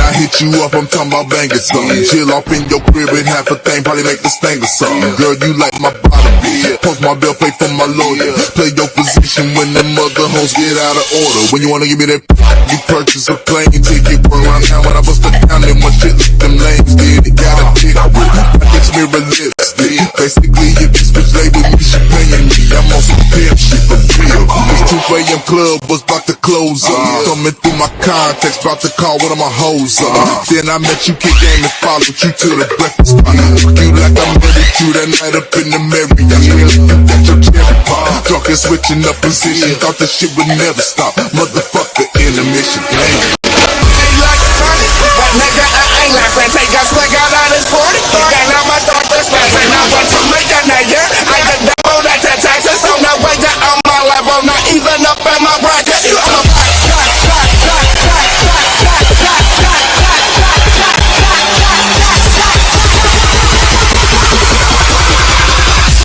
I hit you up, I'm talking about banging something. Chill off in your crib and half a thing, probably make the sting or something. Girl, you like my bottom, post my bill, pay for my lawyer. Play your position when the mother hoes get out of order. When you wanna give me that, you purchase a plane ticket. Run around town when I bust it down, then my shit, them lanes did. It got a dick with my bitch mirror lips, yeah. Basically, if this bitch lay with me, she paying me. I'm on some pimp shit for real. This 2 a.m. club was about to close up. Coming through my contacts, about to call one of my hoes up. Then I met you, kick game and followed you to the breakfast spot. Fuck you like I'm ready to that night up in the Marriott. Got your cherry pop, drunk and switching up position. Thought this shit would never stop. Motherfucker, intermission, damn. Nigga, I ain't like that. Take a swig out on this 40. Then I'ma start this match. And I want to make a nigga. I get down at the Texas on the way that on my level. Not even up in my bracket.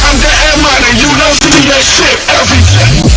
I'm getting money. You don't see that shit every day.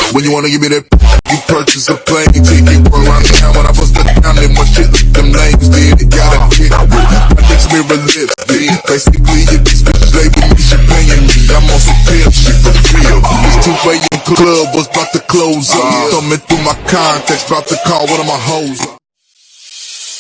When you wanna give me that, you purchase a plane ticket. Run around town when I bust it down, then my shit, them lanes did. It got a dick with my bitch mirror lips, yeah. Basically, if this bitch lay with me, she paying me. I'm on some pimp shit for real. This 2 a.m. club was about to close up. Coming through my contacts, about to call one of my hoes up.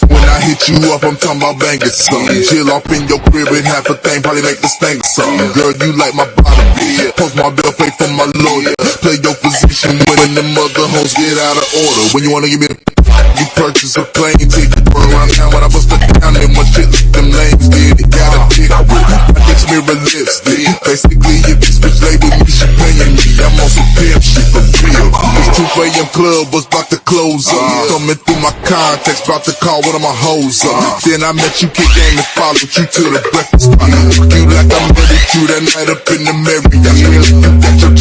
When I hit you up, I'm talking about banging something. Chill off in your crib and half a thing, probably make the stink or something. Girl, you like my bottom, post my bill, pay for my lawyer. Play your position when the mother hoes get out of order. When you wanna give me the, you purchase a plane ticket. Run around town when I bust it down, then my shit, them lanes did. It got a dick with my bitch mirror lips, yeah. Basically, if this bitch lay with me, she paying me. I'm on some pimp shit for real. This 2 a.m. club was about to close up. Coming through my contacts, about to call one of my hoes up. Then I met you, kick game and followed you to the breakfast spot. Fuck you like I'm ready to that night up in the Marriott. Got your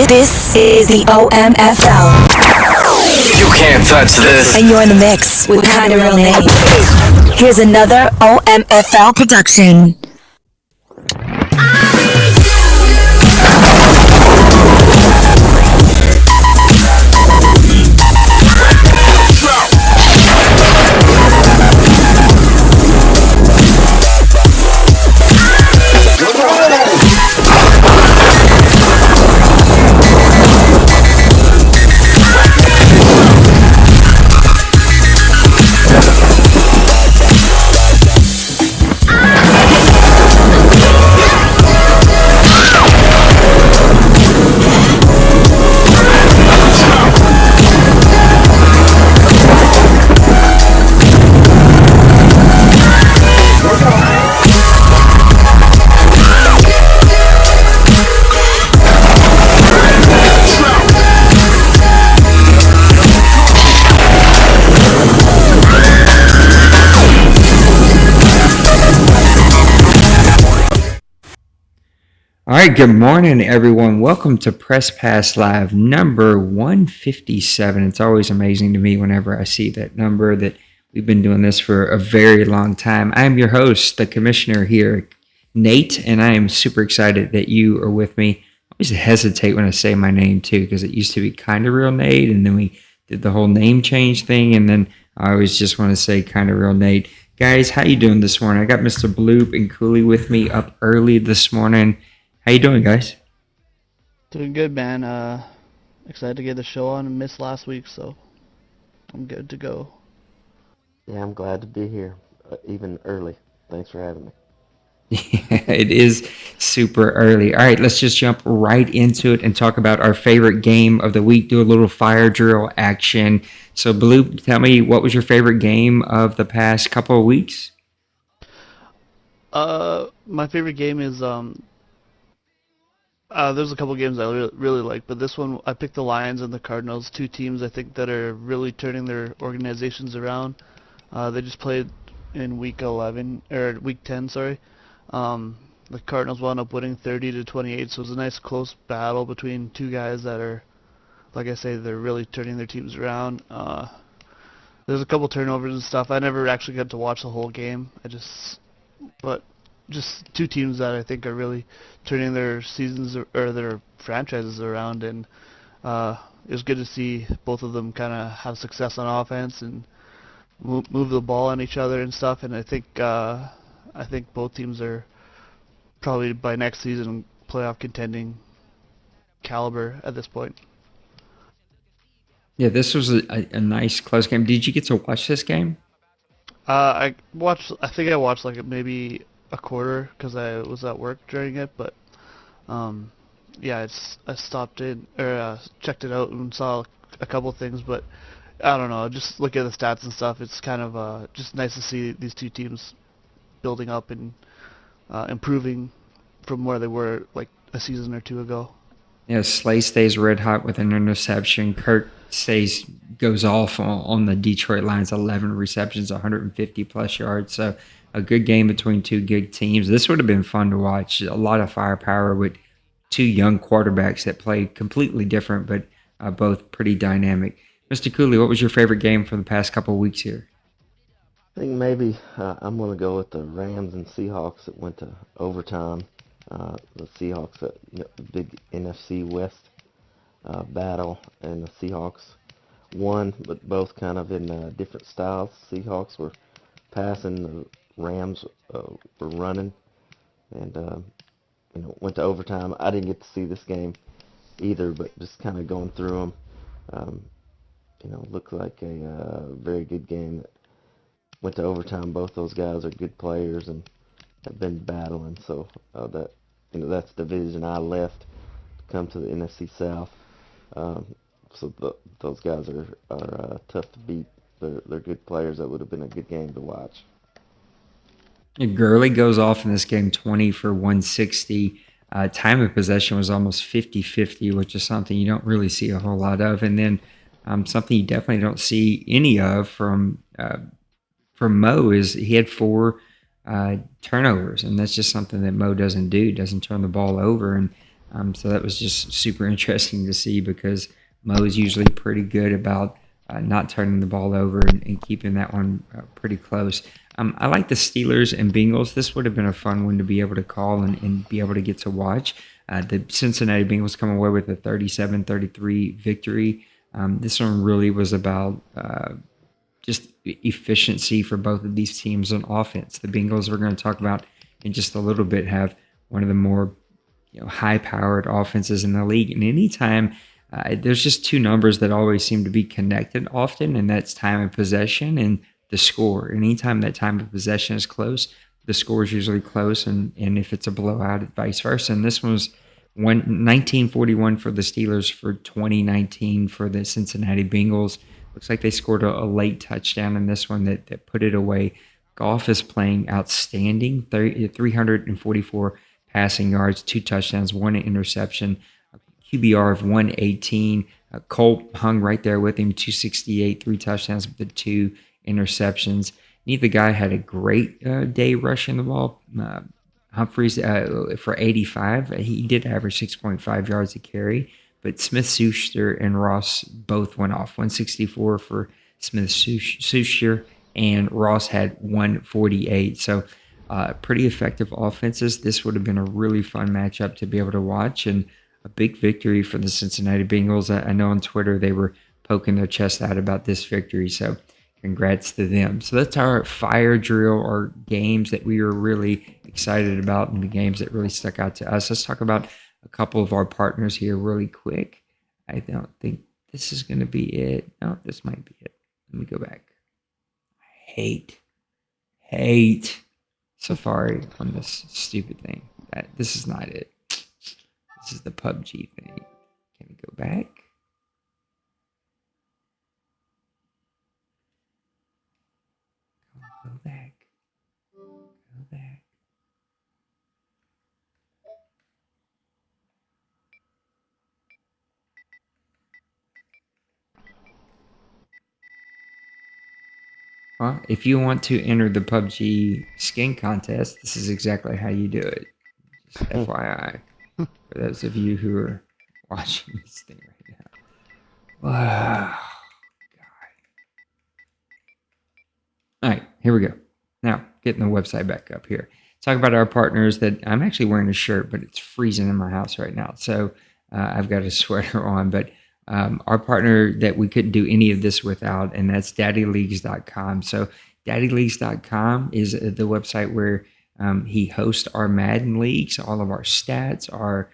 This is the OMFL. You can't touch this. And you're in the mix with Kinda Real Name. Here's another OMFL production. All right, good morning, everyone. Welcome to Press Pass Live number 157. It's always amazing to me whenever I see that number that we've been doing this for a very long time. I am your host, the commissioner here, Nate, and I am super excited that you are with me. I always hesitate when I say my name, too, because it used to be Kinda Real Nate, and then we did the whole name change thing, and then I always just want to say Kinda Real Nate. Guys, how you doing this morning? I got Mr. Bloop and Koolie with me up early this morning. How you doing, guys? Doing good, man. Excited to get the show on. I missed last week, so I'm good to go. Yeah, I'm glad to be here, even early. Thanks for having me. Yeah, it is super early. All right, let's just jump right into it and talk about our favorite game of the week. Do a little fire drill action. So, Bloop, tell me, what was your favorite game of the past couple of weeks? My favorite game is there's a couple games I really like, but this one I picked the Lions and the Cardinals, two teams I think that are really turning their organizations around. They just played in week 11 or week 10, sorry. The Cardinals wound up winning 30-28, so it was a nice close battle between two guys that are, like I say, they're really turning their teams around. There's a couple turnovers and stuff. I never actually got to watch the whole game. But just two teams that I think are really turning their seasons or their franchises around, and it was good to see both of them kind of have success on offense and move the ball on each other and stuff. And I think both teams are probably by next season playoff contending caliber at this point. Yeah, this was a nice close game. Did you get to watch this game? I watched. I think I watched like maybe a quarter because I was at work during it. But um, yeah, I stopped in or checked it out and saw a couple things. But I don't know. Just look at the stats and stuff. It's kind of just nice to see these two teams building up and improving from where they were like a season or two ago. Yeah, Slay stays red hot with an interception. Kirk goes off on the Detroit Lions, 11 receptions, 150 plus yards. So a good game between two good teams. This would have been fun to watch. A lot of firepower with two young quarterbacks that play completely different, but both pretty dynamic. Mr. Koolie, what was your favorite game for the past couple of weeks here? I think maybe I'm going to go with the Rams and Seahawks that went to overtime. The Seahawks, big NFC West battle, and the Seahawks won, but both kind of in different styles. Seahawks were passing, the Rams were running, and went to overtime. I didn't get to see this game either, but just kind of going through them, um, looked like a very good game that went to overtime. Both those guys are good players and have been battling, so that's the division I left to come to the NFC South. Um, so those guys are tough to beat. They're good players. That would have been a good game to watch. Gurley goes off in this game 20 for 160. Time of possession was almost 50-50, which is something you don't really see a whole lot of. And then something you definitely don't see any of from Mo is he had four turnovers, and that's just something that Mo doesn't do. Doesn't turn the ball over, and so that was just super interesting to see because Mo is usually pretty good about not turning the ball over and keeping that one pretty close. I like the Steelers and Bengals. This would have been a fun one to be able to call and be able to get to watch. The Cincinnati Bengals come away with a 37-33 victory. This one really was about just efficiency for both of these teams on offense. The Bengals, we're going to talk about in just a little bit, have one of the more high-powered offenses in the league. And anytime there's just two numbers that always seem to be connected often, and that's time of possession and the score. Anytime that time of possession is close, the score is usually close, and if it's a blowout, vice versa. And this one was 1941 for the Steelers for 2019 for the Cincinnati Bengals. Looks like they scored a late touchdown in this one that put it away. Goff is playing outstanding, 344 passing yards, two touchdowns, one interception, QBR of 118. Colt hung right there with him, 268, three touchdowns with the two interceptions. Neither guy had a great day rushing the ball. Humphreys for 85. He did average 6.5 yards a carry, but Smith-Schuster and Ross both went off. 164 for Smith-Schuster, and Ross had 148. So pretty effective offenses. This would have been a really fun matchup to be able to watch, and a big victory for the Cincinnati Bengals. I know on Twitter they were poking their chest out about this victory, so congrats to them. So that's our fire drill, or games that we were really excited about and the games that really stuck out to us. Let's talk about a couple of our partners here really quick. I don't think this is going to be it. No, this might be it. Let me go back. I hate Safari on this stupid thing. This is not it. This is the PUBG thing. Can we go back? Go back. Go back. Well, if you want to enter the PUBG skin contest, this is exactly how you do it. Just FYI, for those of you who are watching this thing right now. Wow. All right, here we go. Now, getting the website back up here. Talk about our partners that I'm actually wearing a shirt, but it's freezing in my house right now. So I've got a sweater on, but our partner that we couldn't do any of this without, and that's daddyleagues.com. So daddyleagues.com is the website where he hosts our Madden leagues, all of our stats, our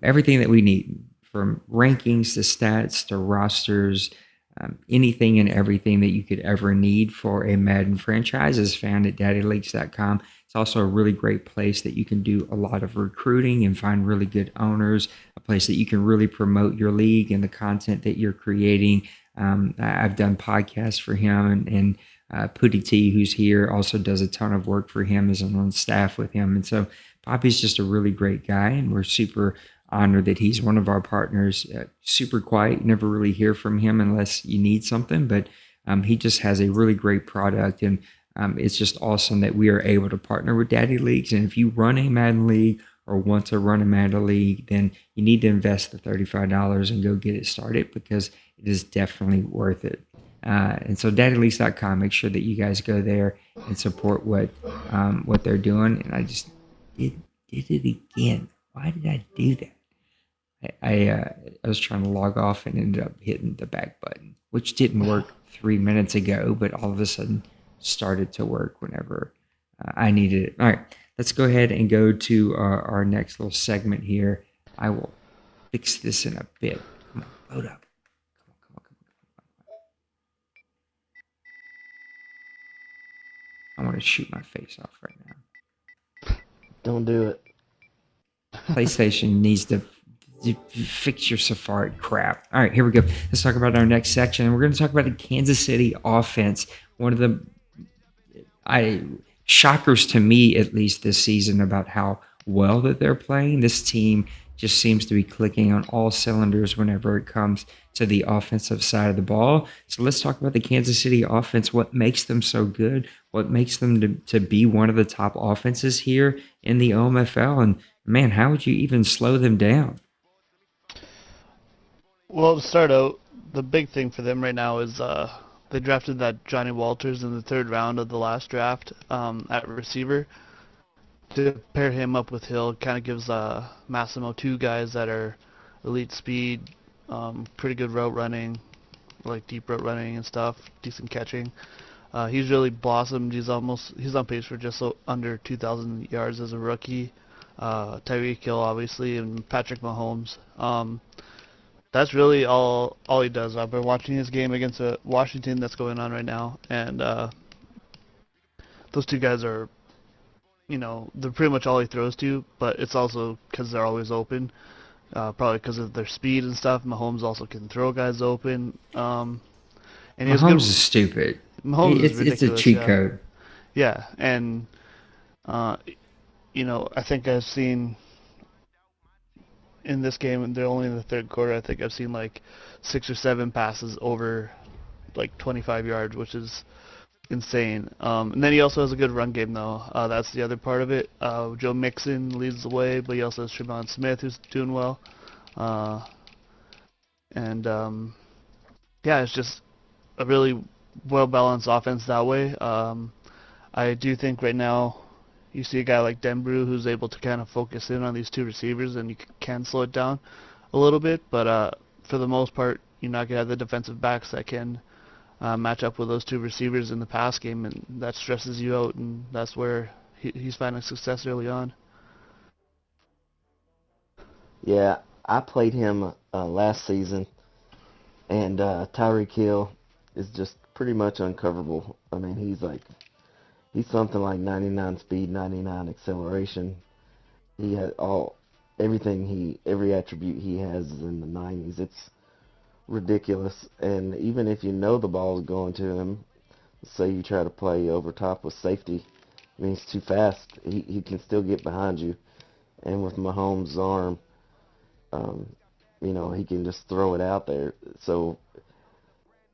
everything that we need, from rankings to stats to rosters. Anything and everything that you could ever need for a Madden franchise is found at daddyleagues.com. It's also a really great place that you can do a lot of recruiting and find really good owners, a place that you can really promote your league and the content that you're creating. I've done podcasts for him, and Pooty T, who's here, also does a ton of work for him, is on staff with him. And so Poppy's just a really great guy, and we're super honored that he's one of our partners. Super quiet, you never really hear from him unless you need something, but he just has a really great product, and it's just awesome that we are able to partner with Daddy Leagues. And if you run a Madden League or want to run a Madden League, then you need to invest the $35 and go get it started, because it is definitely worth it. And so daddyleagues.com, make sure that you guys go there and support what they're doing. And I just did it again. Why did I do that? I was trying to log off and ended up hitting the back button, which didn't work 3 minutes ago, but all of a sudden started to work whenever I needed it. All right, let's go ahead and go to our next little segment here. I will fix this in a bit. Come on, load up. Come on. I want to shoot my face off right now. Don't do it. PlayStation needs to fix your Safari crap. All right, here we go. Let's talk about our next section. And we're going to talk about the Kansas City offense. One of the shockers to me, at least this season, about how well that they're playing. This team just seems to be clicking on all cylinders whenever it comes to the offensive side of the ball. So let's talk about the Kansas City offense, what makes them so good, what makes them to be one of the top offenses here in the OMFL, and man, how would you even slow them down? Well, to start out, the big thing for them right now is they drafted that Johnny Walters in the 3rd round of the last draft at receiver. To pair him up with Hill kind of gives Massimo 2 guys that are elite speed, pretty good route running, like deep route running and stuff, decent catching. He's really blossomed. He's on pace for just under 2,000 yards as a rookie. Tyreek Hill, obviously, and Patrick Mahomes. That's really all he does. I've been watching his game against Washington that's going on right now, and those 2 guys are, they're pretty much all he throws to, but it's also because they're always open, probably because of their speed and stuff. Mahomes also can throw guys open. And Mahomes is stupid. Mahomes is It's ridiculous. a cheat code. Yeah, and I think I've seen in this game, and they're only in the 3rd quarter, I think I've seen like 6 or 7 passes over like 25 yards, which is insane. And then he also has a good run game, though. That's the other part of it. Joe Mixon leads the way, but he also has Tremont Smith, who's doing well. It's just a really well-balanced offense that way. I do think right now you see a guy like Denbrew who's able to kind of focus in on these 2 receivers, and you can slow it down a little bit. But for the most part, you're not going to have the defensive backs that can match up with those 2 receivers in the pass game, and that stresses you out, and that's where he's finding success early on. Yeah, I played him last season, and Tyreek Hill is just pretty much uncoverable. I mean, he's something like 99 speed, 99 acceleration. He had every attribute he has is in the 90s. It's ridiculous. And even if you know the ball's going to him, say you try to play over top with safety, I mean, he's too fast. He can still get behind you. And with Mahomes' arm, he can just throw it out there. So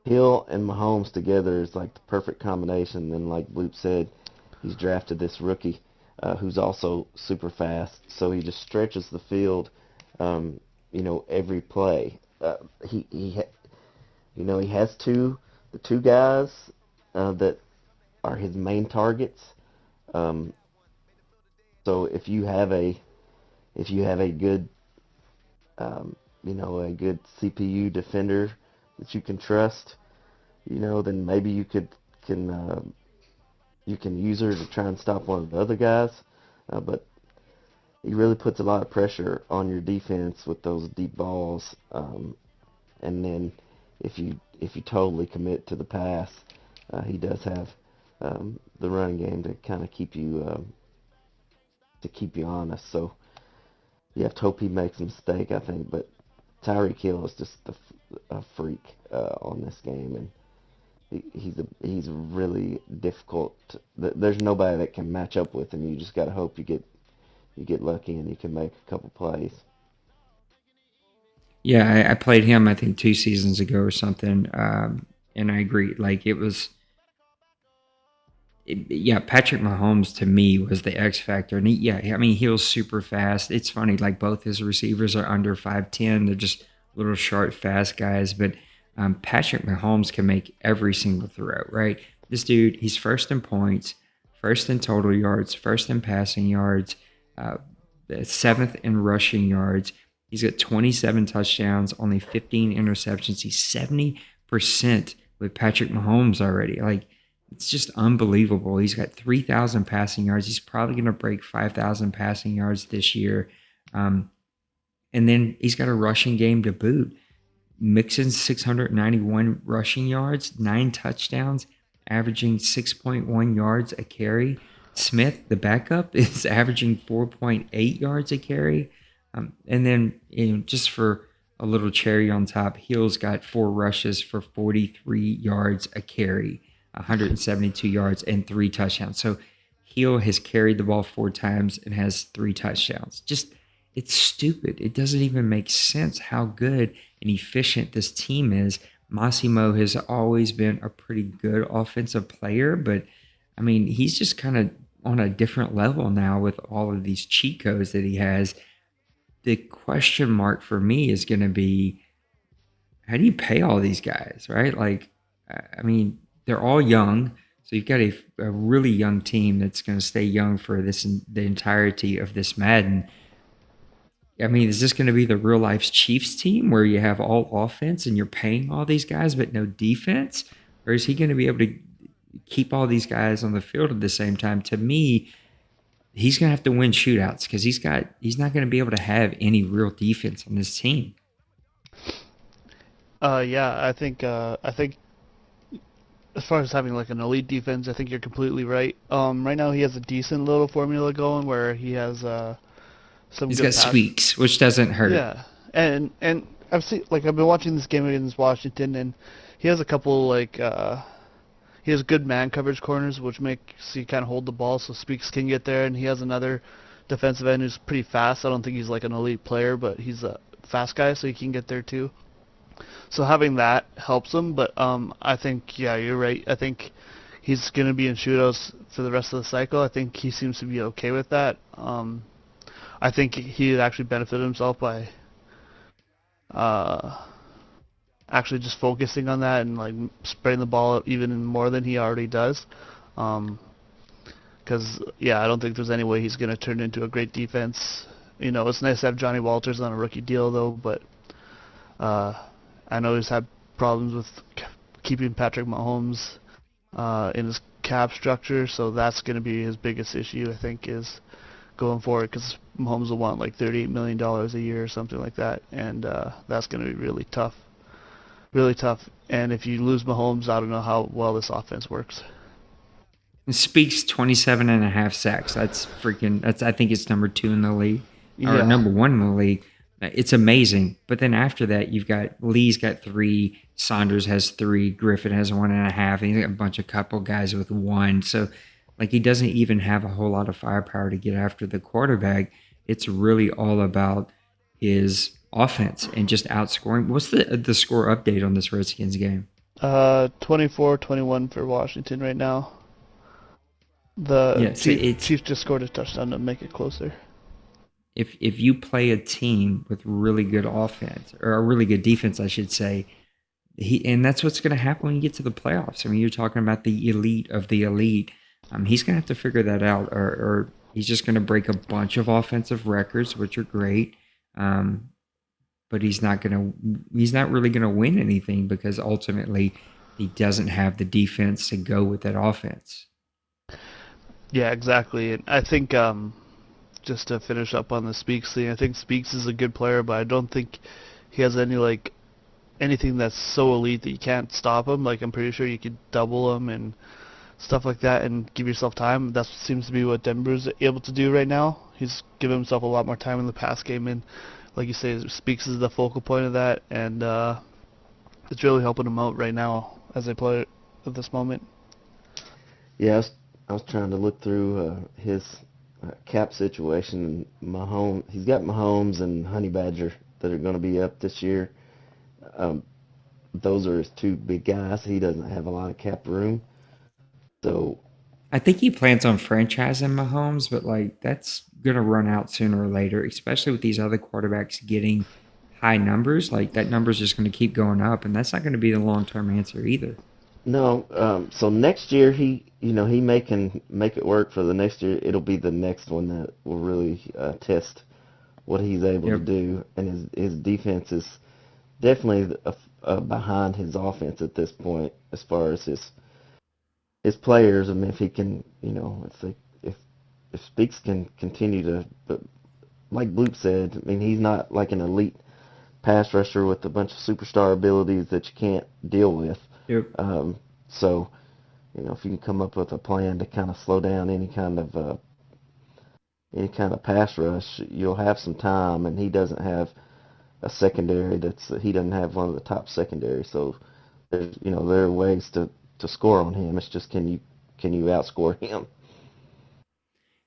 Hill and Mahomes together is like the perfect combination. And like Bloop said, he's drafted this rookie who's also super fast, so he just stretches the field, every play. He has the two guys that are his main targets. Um, so if you have a good a good CPU defender that you can trust, then maybe you can use her to try and stop one of the other guys. But he really puts a lot of pressure on your defense with those deep balls. And then if you totally commit to the pass, he does have the running game to kind of keep you honest. So you have to hope he makes a mistake, I think. But Tyreek Hill is just a freak on this game, and he's really difficult. There's nobody that can match up with him. You just gotta hope you get lucky and you can make a couple plays. Yeah, I played him I think 2 seasons ago or something, and I agree. Like yeah, Patrick Mahomes to me was the X factor, and he was super fast. It's funny, like both his receivers are under 5'10". They're just little short, fast guys, but Patrick Mahomes can make every single throw. Right, this dude, he's first in points, first in total yards, first in passing yards, uh, seventh in rushing yards. He's got 27 touchdowns, only 15 interceptions. He's 70% with Patrick Mahomes already. Like, it's just unbelievable. He's got 3,000 passing yards. He's probably going to break 5,000 passing yards this year. And then he's got a rushing game to boot. Mixon's 691 rushing yards, 9 touchdowns, averaging 6.1 yards a carry. Smith, the backup, is averaging 4.8 yards a carry. And then, just for a little cherry on top, Hill's got 4 rushes for 43 yards a carry, 172 yards, and 3 touchdowns. So Hill has carried the ball 4 times and has 3 touchdowns. Just, it's stupid. It doesn't even make sense how good and efficient this team is. Massimo has always been a pretty good offensive player, but I mean, he's just kind of on a different level now with all of these cheat codes that he has. The question mark for me is going to be, how do you pay all these guys, right? Like, I mean, they're all young. So you've got a really young team that's going to stay young for the entirety of this Madden. I mean, is this going to be the real life Chiefs team where you have all offense and you're paying all these guys but no defense? Or is he going to be able to keep all these guys on the field at the same time? To me, he's going to have to win shootouts because he's not going to be able to have any real defense on this team. I think as far as having like an elite defense, I think you're completely right. Right now he has a decent little formula going where he has some. He's good got pass. squeaks, which doesn't hurt. Yeah, and I've been watching this game against Washington, and he has a couple he has good man coverage corners, which makes you kind of hold the ball so Speaks can get there, and he has another defensive end who's pretty fast. I don't think he's like an elite player, but he's a fast guy, so he can get there too. So having that helps him, but I think, yeah, you're right. I think he's going to be in shootouts for the rest of the cycle. I think he seems to be okay with that. I think he actually benefited himself by actually just focusing on that and like spreading the ball out even more than he already does. Because, I don't think there's any way he's going to turn into a great defense. It's nice to have Johnny Walters on a rookie deal, though, but I know he's had problems with keeping Patrick Mahomes in his cap structure, so that's going to be his biggest issue, I think, is going forward, because Mahomes will want like $38 million a year or something like that, and that's going to be really tough. Really tough. And if you lose Mahomes, I don't know how well this offense works. Speaks 27.5 sacks. That's I think it's number 2 in the league, or number 1 in the league. It's amazing. But then after that, you've got Lee's got 3, Saunders has 3, Griffin has 1.5, and he's got a bunch of couple guys with 1. So, like, he doesn't even have a whole lot of firepower to get after the quarterback. It's really all about his offense and just outscoring. What's the score update on this Redskins game? 24-21 for Washington right now. The Yeah, so it's Chiefs just scored a touchdown to make it closer. if you play a team with really good offense or a really good defense, I should say, and that's what's going to happen when you get to the playoffs. I mean, you're talking about the elite of the elite. He's going to have to figure that out, or he's just going to break a bunch of offensive records, which are great. But he's not really going to win anything because ultimately he doesn't have the defense to go with that offense. Yeah, exactly. And I think just to finish up on the Speaks thing, I think Speaks is a good player, but I don't think he has anything that's so elite that you can't stop him. Like, I'm pretty sure you could double him and stuff like that and give yourself time. That seems to be what Denver's able to do right now. He's given himself a lot more time in the pass game, and like you say, Speaks is the focal point of that, and it's really helping him out right now as they play at this moment. Yeah, I was trying to look through his cap situation. He's got Mahomes and Honey Badger that are going to be up this year. Those are his two big guys. He doesn't have a lot of cap room. So I think he plans on franchising Mahomes, but like that's gonna run out sooner or later, especially with these other quarterbacks getting high numbers. Like that number's just gonna keep going up, and that's not gonna be the long-term answer either. no, so next year he may can make it work for the next year. It'll be the next one that will really test what he's able to Yep. do, and his defense is definitely behind his offense at this point as far as his players. I mean, if he can, if Speaks can continue to, but like Bloop said, I mean, he's not like an elite pass rusher with a bunch of superstar abilities that you can't deal with. Yep. So, if you can come up with a plan to kind of slow down any kind of pass rush, you'll have some time. And he doesn't have a secondary he doesn't have one of the top secondaries. So, there are ways to score on him. It's just can you outscore him?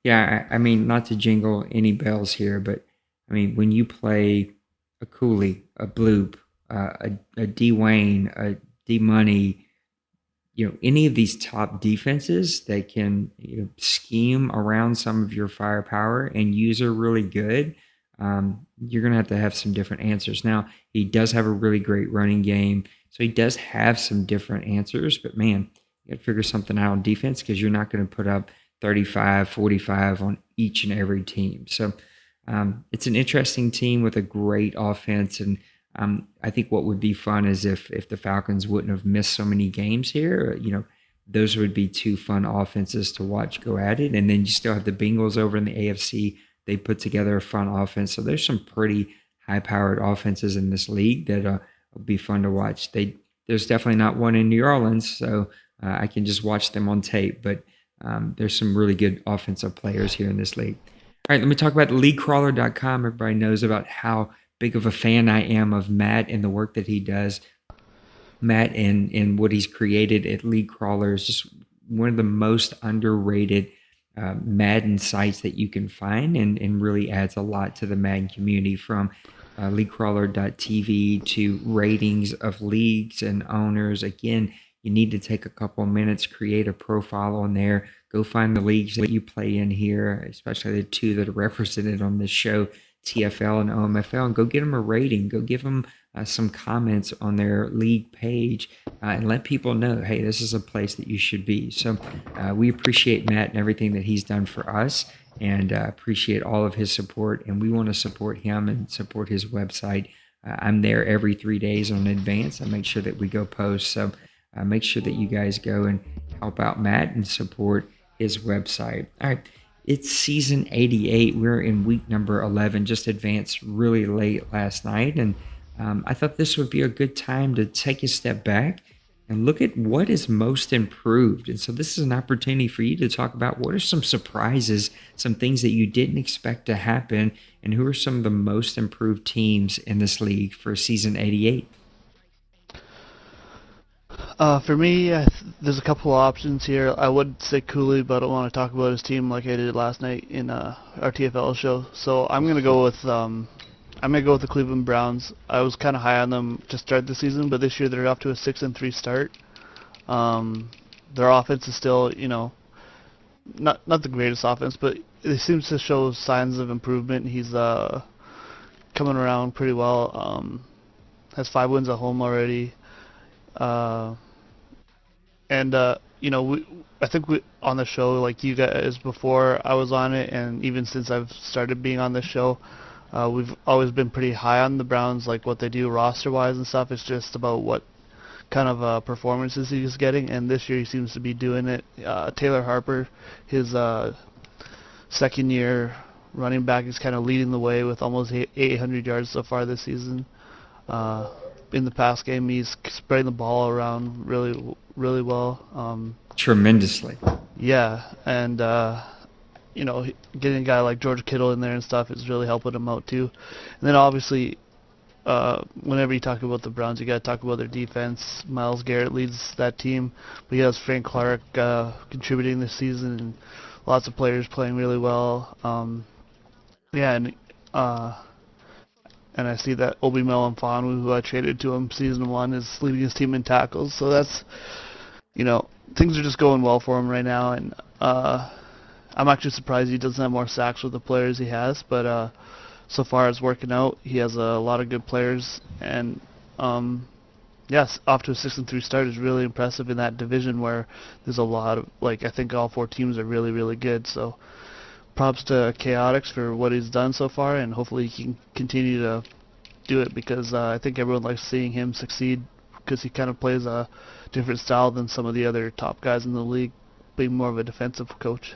Yeah, I mean, not to jingle any bells here, but I mean, when you play a Cooley, a Bloop, a D Wayne, a D Money, any of these top defenses that can scheme around some of your firepower and use are really good, you're going to have some different answers. Now, he does have a really great running game, so he does have some different answers, but man, you got to figure something out on defense because you're not going to put up 35, 45 on each and every team. So it's an interesting team with a great offense, and I think what would be fun is if the Falcons wouldn't have missed so many games here. Those would be two fun offenses to watch go at it. And then you still have the Bengals over in the AFC. They put together a fun offense. So there's some pretty high-powered offenses in this league that will be fun to watch. There's definitely not one in New Orleans, so I can just watch them on tape. But there's some really good offensive players here in this league. All right, let me talk about leaguecrawler.com. Everybody knows about how big of a fan I am of Matt and the work that he does. Matt and what he's created at League Crawler is just one of the most underrated Madden sites that you can find, and really adds a lot to the Madden community, from leaguecrawler.tv to ratings of leagues and owners. Again, you need to take a couple of minutes, create a profile on there, go find the leagues that you play in here, especially the two that are represented on this show, TFL and OMFL, and go get them a rating. Go give them some comments on their league page, and let people know, hey, this is a place that you should be. So we appreciate Matt and everything that he's done for us, and appreciate all of his support, and we want to support him and support his website. I'm there every 3 days on advance. I make sure that we go post. So make sure that you guys go and help out Matt and support his website. All right. It's season 88. We're in week number 11, just advanced really late last night. And I thought this would be a good time to take a step back and look at what is most improved. And so this is an opportunity for you to talk about what are some surprises, some things that you didn't expect to happen, and who are some of the most improved teams in this league for season 88. For me, there's a couple of options here. I would say Koolie, but I don't want to talk about his team like I did last night in our TFL show. So I'm going to go with I'm gonna go with the Cleveland Browns. I was kind of high on them to start the season, but this year they're off to a 6-3 start. Their offense is still, not the greatest offense, but it seems to show signs of improvement. He's coming around pretty well. Has 5 wins at home already. And I think we on the show, like you guys before I was on it, and even since I've started being on this show, we've always been pretty high on the Browns, like what they do roster-wise and stuff. It's just about what kind of performances he's getting, and this year he seems to be doing it. Taylor Harper, his second-year running back, is kind of leading the way with almost 800 yards so far this season. In the past game, he's spreading the ball around really, really well. Tremendously. Yeah, and getting a guy like George Kittle in there and stuff is really helping him out too. And then obviously, whenever you talk about the Browns, you got to talk about their defense. Myles Garrett leads that team, but he has Frank Clark contributing this season, and lots of players playing really well. And I see that Obi Melifonwu, who I traded to him season 1, is leading his team in tackles. So that's, things are just going well for him right now. And I'm actually surprised he doesn't have more sacks with the players he has. But so far it's working out. He has a lot of good players. And yes, off to a 6-3 start is really impressive in that division where there's a lot of, I think all 4 teams are really, really good. So props to Chaotix for what he's done so far, and hopefully he can continue to do it, because I think everyone likes seeing him succeed, because he kind of plays a different style than some of the other top guys in the league, being more of a defensive coach.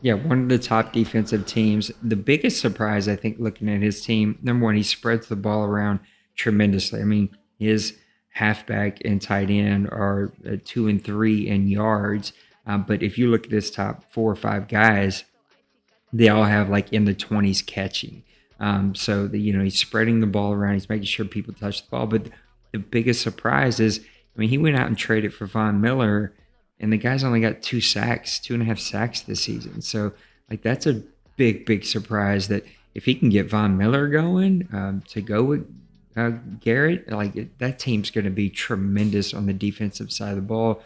Yeah, one of the top defensive teams. The biggest surprise, I think, looking at his team, number one, he spreads the ball around tremendously. I mean, his halfback and tight end are 2 and 3 in yards. But if you look at his top 4 or 5 guys, they all have in the 20s catching. So he's spreading the ball around. He's making sure people touch the ball. But the biggest surprise is, he went out and traded for Von Miller, and the guy's only got 2.5 sacks this season. So that's a big, big surprise that if he can get Von Miller going to go with Garrett, that team's going to be tremendous on the defensive side of the ball.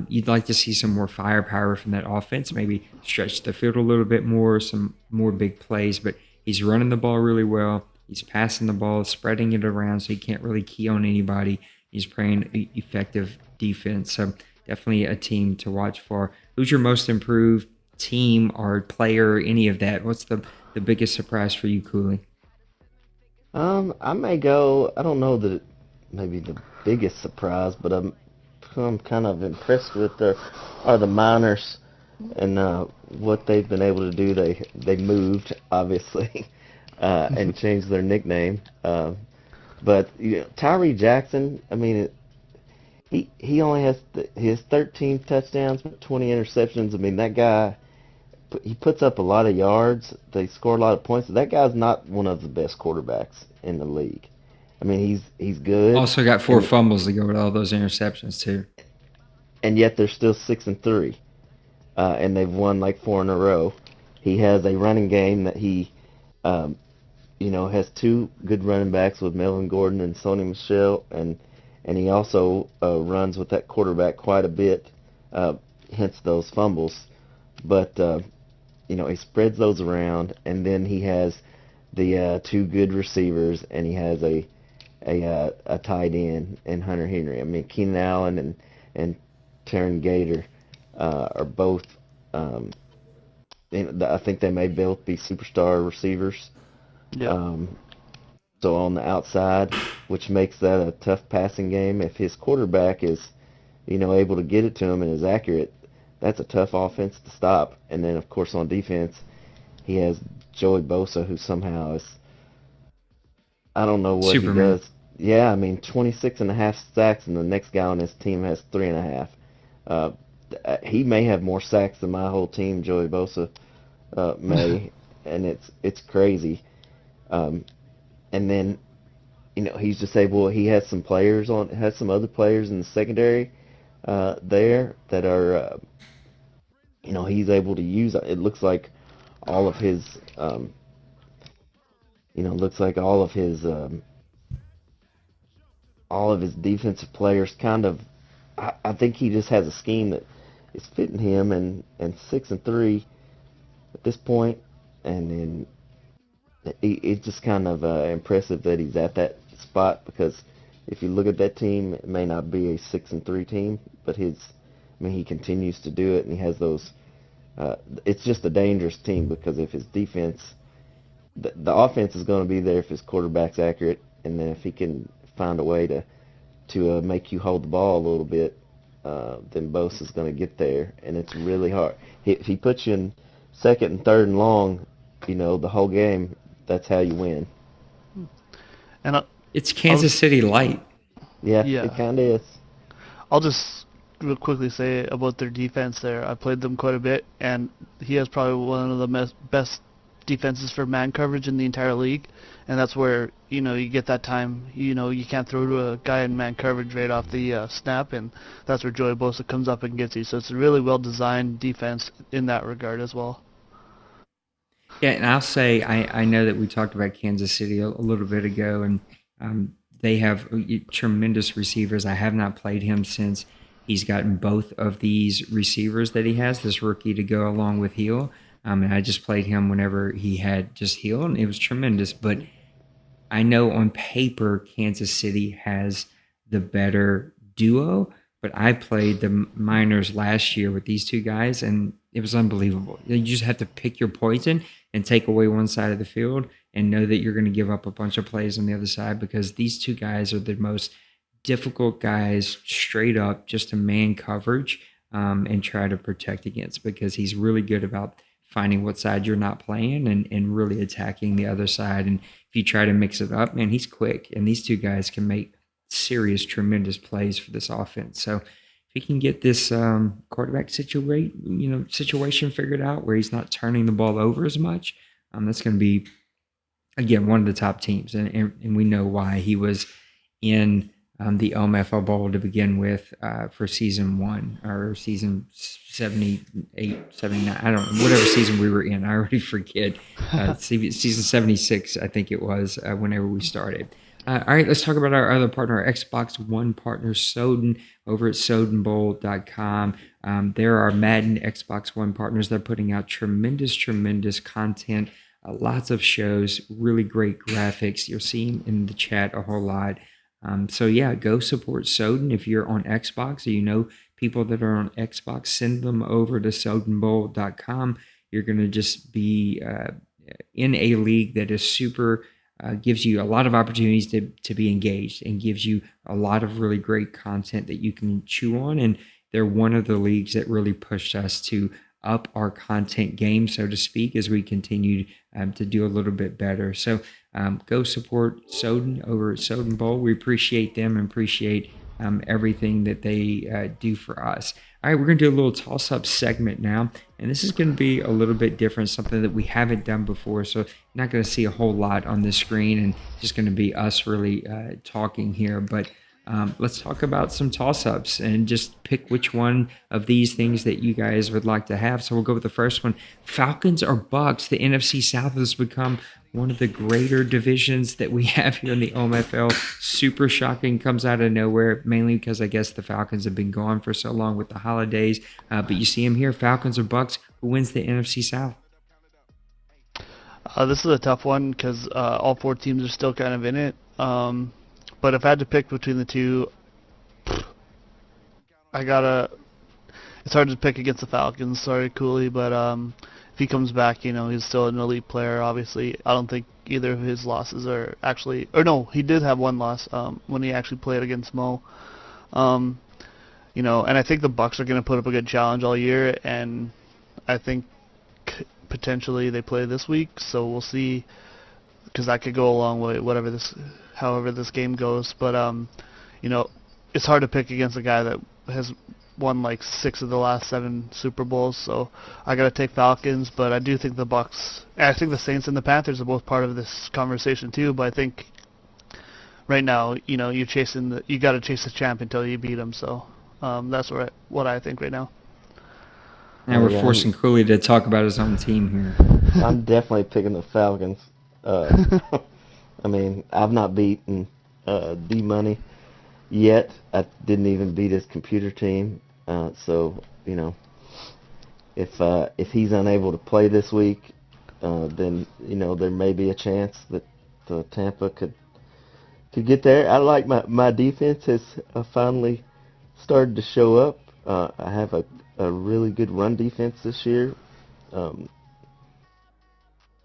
You'd like to see some more firepower from that offense, maybe stretch the field a little bit more, some more big plays, but he's running the ball really well. He's passing the ball, spreading it around so he can't really key on anybody. He's playing effective defense. So definitely a team to watch for. Who's your most improved team or player, any of that? What's the biggest surprise for you, Koolie? I may go, I don't know that maybe the biggest surprise, but I'm kind of impressed with are the Miners and what they've been able to do. They moved, obviously, and changed their nickname. But Tyree Jackson, he only has his 13 touchdowns, but 20 interceptions. That guy, he puts up a lot of yards. They score a lot of points. That guy's not one of the best quarterbacks in the league. He's good. Also got 4 fumbles to go with all those interceptions too. And yet they're still 6-3, and they've won 4 in a row. He has a running game that he, has 2 good running backs with Melvin Gordon and Sony Michel, and he also runs with that quarterback quite a bit, hence those fumbles. But he spreads those around, and then he has the 2 good receivers, and he has a tight end in Hunter Henry. Keenan Allen and Taron Gator are both. I think they may both be superstar receivers. Yeah. So on the outside, which makes that a tough passing game. If his quarterback is, able to get it to him and is accurate, that's a tough offense to stop. And then, of course, on defense, he has Joey Bosa, who somehow is, I don't know what Superman. he does. Yeah, 26.5 sacks, and the next guy on his team has 3.5. He may have more sacks than my whole team, Joey Bosa may, and it's crazy. And then, he's just able. He has some other players in the secondary there that are, he's able to use. It looks like all of his, looks like all of his defensive players kind of. I think he just has a scheme that is fitting him, and 6-3 at this point, and then it's just kind of impressive that he's at that spot, because if you look at that team, it may not be a 6-3 team, but he continues to do it, and he has those. It's just a dangerous team because if his defense, the offense is going to be there if his quarterback's accurate, and then if he can find a way to make you hold the ball a little bit, then Bose is going to get there, and it's really hard. If he puts you in second and third and long, the whole game, that's how you win. And It's Kansas City light. Yeah, Yeah. it kind of is. I'll just real quickly say about their defense there. I played them quite a bit, and he has probably one of the best defenses for man coverage in the entire league, and that's where you get that time. You can't throw to a guy in man coverage right off the snap, and that's where Joey Bosa comes up and gets you. So it's a really well designed defense in that regard as well. Yeah, and I'll say I know that we talked about Kansas City a little bit ago, and they have tremendous receivers. I have not played him since he's gotten both of these receivers that he has, this rookie to go along with Hill. And I just played him whenever he had just Hill, and it was tremendous. But I know on paper Kansas City has the better duo, but I played the Miners last year with these two guys, and it was unbelievable. You just have to pick your poison and take away one side of the field and know that you're going to give up a bunch of plays on the other side, because these two guys are the most difficult guys straight up just to man coverage and try to protect against, because he's really good about finding what side you're not playing and really attacking the other side. And if you try to mix it up, man, he's quick. And these two guys can make serious, tremendous plays for this offense. So if he can get this quarterback situation figured out where he's not turning the ball over as much, that's going to be, again, one of the top teams. And we know why. He was in the OMFL Bowl to begin with for season 1 or season 78, 79. I don't know, whatever season we were in. I already forget. Season 76, I think it was, whenever we started. All right, let's talk about our other partner, our Xbox One partner, Soden, over at SodenBowl.com. There are Madden Xbox One partners. They're putting out tremendous content, lots of shows, really great graphics. You'll see them in the chat a whole lot. So yeah, go support Soden. If you're on Xbox or you know people that are on Xbox, send them over to SodenBowl.com. You're going to just be in a league that is super, gives you a lot of opportunities to be engaged and gives you a lot of really great content that you can chew on. And they're one of the leagues that really pushed us to up our content game, so to speak, as we continue to do a little bit better. So go support Soden over at Soden Bowl. We appreciate them and appreciate everything that they do for us. All right, we're going to do a little toss-up segment now, and this is going to be a little bit different, something that we haven't done before, so you're not going to see a whole lot on the screen, and it's just going to be us really talking here. But let's talk about some toss-ups and just pick which one of these things that you guys would like to have. So we'll go with the first one. Falcons or Bucks? The NFC South has become one of the greater divisions that we have here in the OMFL. Super shocking, comes out of nowhere, mainly because I guess the Falcons have been gone for so long with the holidays. But you see them here, Falcons or Bucks. Who wins the NFC South? This is a tough one because all 4 teams are still kind of in it. But if I had to pick between the two, it's hard to pick against the Falcons. Sorry, Koolie, but if he comes back, he's still an elite player, obviously. I don't think either of his losses are actually, or no, he did have one loss when he actually played against Mo. And I think the Bucks are going to put up a good challenge all year, and I think potentially they play this week, so we'll see, because that could go a long way, however this game goes. But it's hard to pick against a guy that has won like 6 of the last 7 Super Bowls, so I gotta take Falcons. But I do think the Bucks, I think the Saints and the Panthers are both part of this conversation too. But I think right now, you gotta chase the champ until you beat him. So that's what I think right now. Now we're forcing Cooley to talk about his own team here. I'm definitely picking the Falcons. I mean, I've not beaten D Money yet. I didn't even beat his computer team. So if he's unable to play this week, then there may be a chance that Tampa could get there. I like my defense has finally started to show up. I have a really good run defense this year.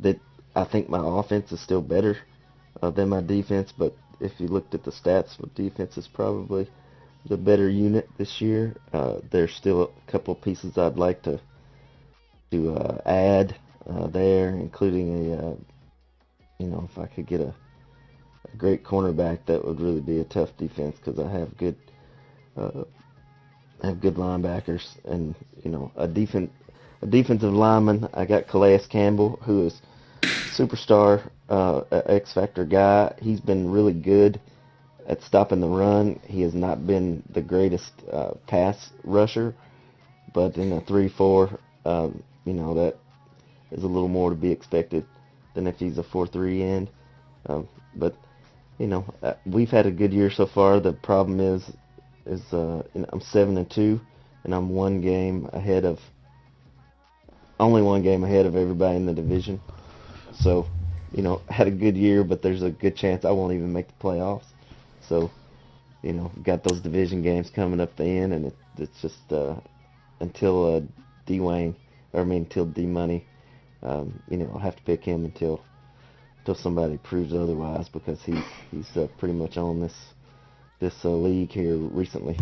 That I think my offense is still better than my defense, but if you looked at the stats, my defense is probably the better unit this year. There's still a couple of pieces I'd like to add there, including if I could get a great cornerback, that would really be a tough defense because I have good linebackers and a defensive lineman. I got Calais Campbell, who is superstar X Factor guy. He's been really good at stopping the run. He has not been the greatest pass rusher, but in a 3-4, that is a little more to be expected than if he's a 4-3 end. But we've had a good year so far. The problem is I'm 7-2, and I'm only one game ahead of everybody in the division. So, had a good year, but there's a good chance I won't even make the playoffs. So, got those division games coming up the end, and it's just until until D Money, I'll have to pick him until somebody proves otherwise, because he's pretty much on this league here recently.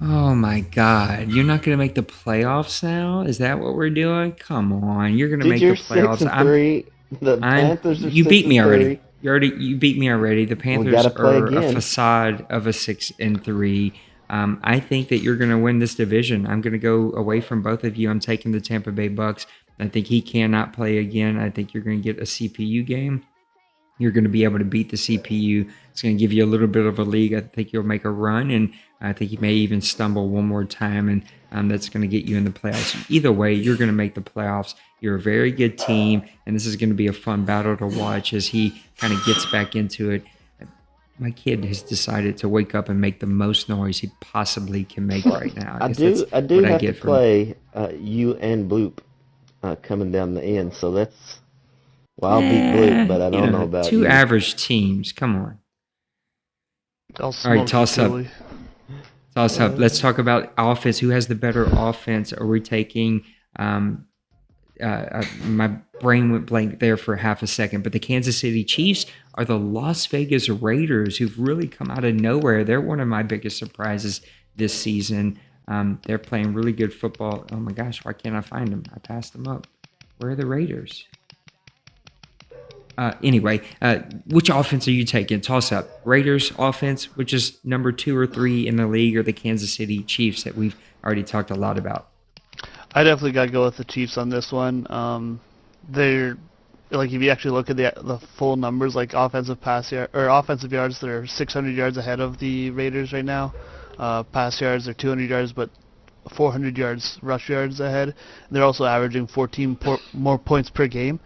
Oh my God! You're not going to make the playoffs now? Is that what we're doing? Come on! You're going to make the playoffs. 6-3. The Panthers are you beat me 6-3. already. You beat me already. The Panthers are a facade of a 6-3. I think that you're going to win this division. I'm going to go away from both of you. I'm taking the Tampa Bay Bucks. I think he cannot play again. I think you're going to get a CPU game. You're going to be able to beat the CPU. It's going to give you a little bit of a lead. I think you'll make a run, and I think you may even stumble one more time, and that's going to get you in the playoffs. Either way, you're going to make the playoffs. You're a very good team, and this is going to be a fun battle to watch as he kind of gets back into it. My kid has decided to wake up and make the most noise he possibly can make right now. I do have to play you and Bloop coming down the end, so that's... Well, I'll beat Bloop, but I don't know about two you. average teams. Come on. All right, toss up. Toss up. Let's talk about offense. Who has the better offense? Are we taking... my brain went blank there for half a second, but the Kansas City Chiefs are the Las Vegas Raiders, who've really come out of nowhere. They're one of my biggest surprises this season. They're playing really good football. Oh my gosh, why can't I find them? I passed them up. Where are the Raiders? Anyway, which offense are you taking? Toss up. Raiders offense, which is number 2 or 3 in the league, or the Kansas City Chiefs that we've already talked a lot about? I definitely got to go with the Chiefs on this one. They're if you actually look at the full numbers, like offensive yards, they're 600 yards ahead of the Raiders right now. Pass yards, they're 200 yards, but 400 yards rush yards ahead. They're also averaging 14 more points per game.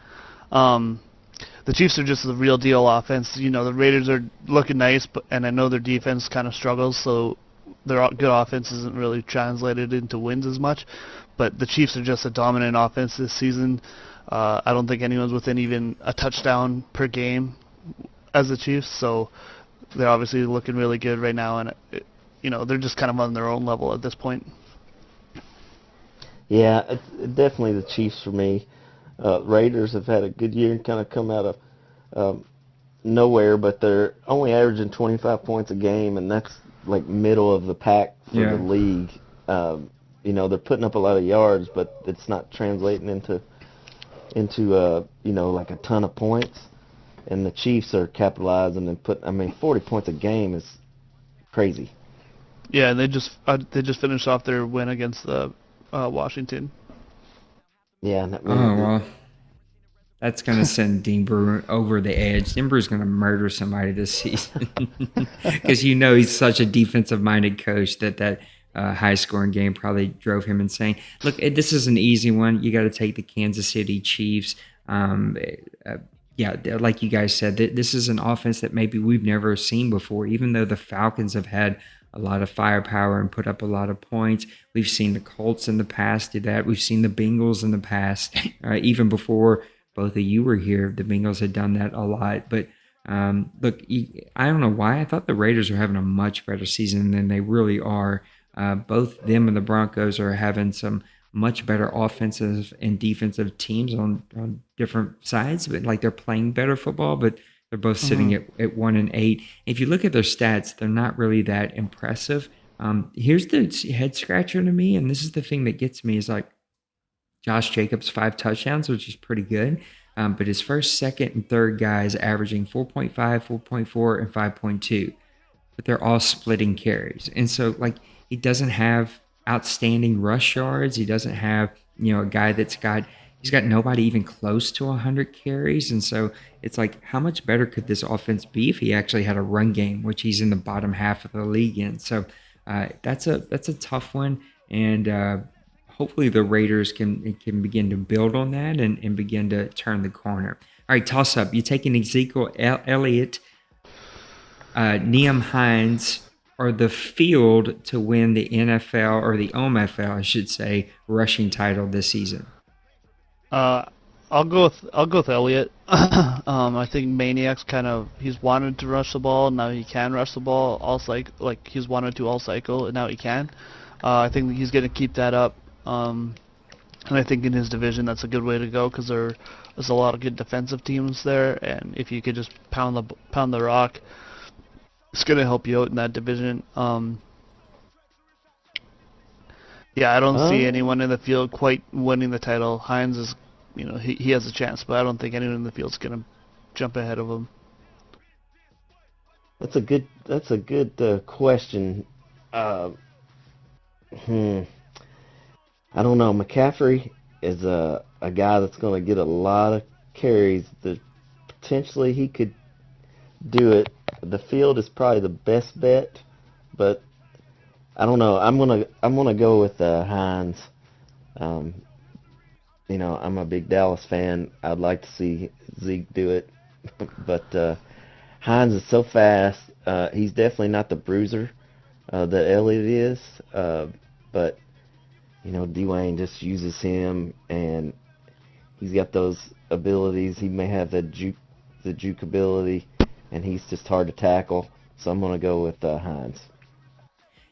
The Chiefs are just the real deal offense. The Raiders are looking nice, and I know their defense kind of struggles, so their good offense isn't really translated into wins as much. But the Chiefs are just a dominant offense this season. I don't think anyone's within even a touchdown per game as the Chiefs, so they're obviously looking really good right now, and they're just kind of on their own level at this point. Yeah, it's definitely the Chiefs for me. Raiders have had a good year and kind of come out of nowhere, but they're only averaging 25 points a game, and that's like middle of the pack for the league. They're putting up a lot of yards, but it's not translating into like a ton of points. And the Chiefs are capitalizing and 40 points a game is crazy. Yeah, and they just finished off their win against the Washington. Yeah. Well, that's going to send Dean Brewer over the edge. Dean Brewer's going to murder somebody this season because he's such a defensive-minded coach that high-scoring game probably drove him insane. Look, this is an easy one. You got to take the Kansas City Chiefs. Yeah, like you guys said, this is an offense that maybe we've never seen before. Even though the Falcons have had a lot of firepower and put up a lot of points, we've seen the Colts in the past do that. We've seen the Bengals in the past, even before both of you were here. The Bengals had done that a lot. But look, I don't know why I thought the Raiders were having a much better season than they really are. Both them and the Broncos are having some much better offensive and defensive teams on different sides, but like they're playing better football, but they're both sitting at 1-8. If you look at their stats, they're not really that impressive. Here's the head scratcher to me, and this is the thing that gets me is like Josh Jacobs, 5 touchdowns, which is pretty good. But his first, second, and third guys averaging 4.5, 4.4, and 5.2, but they're all splitting carries. And so, like, he doesn't have outstanding rush yards. He doesn't have, a guy he's got nobody even close to 100 carries. And so it's like, how much better could this offense be if he actually had a run game, which he's in the bottom half of the league in? So that's a tough one. And hopefully the Raiders can begin to build on that and begin to turn the corner. All right, toss up. You taking Ezekiel Elliott, Nyheim Hines, or the field to win the NFL or the OMFL, I should say, rushing title this season? I'll go with Elliott. I think Maniac's he's wanted to rush the ball, now he can rush the ball like he's wanted to all cycle, and now he can. I think he's going to keep that up. And I think in his division that's a good way to go because there's a lot of good defensive teams there, and if you could just pound the rock, it's going to help you out in that division. Yeah, I don't see anyone in the field quite winning the title. Hines is, he has a chance, but I don't think anyone in the field is going to jump ahead of him. That's a good question. I don't know. McCaffrey is a guy that's going to get a lot of carries. That potentially he could do it. The field is probably the best bet, but I don't know. I'm gonna go with Hines. I'm a big Dallas fan. I'd like to see Zeke do it, but Hines is so fast. He's definitely not the bruiser that Elliott is, but Dwayne just uses him, and he's got those abilities. He may have the juke ability, and he's just hard to tackle. So I'm going to go with Hines.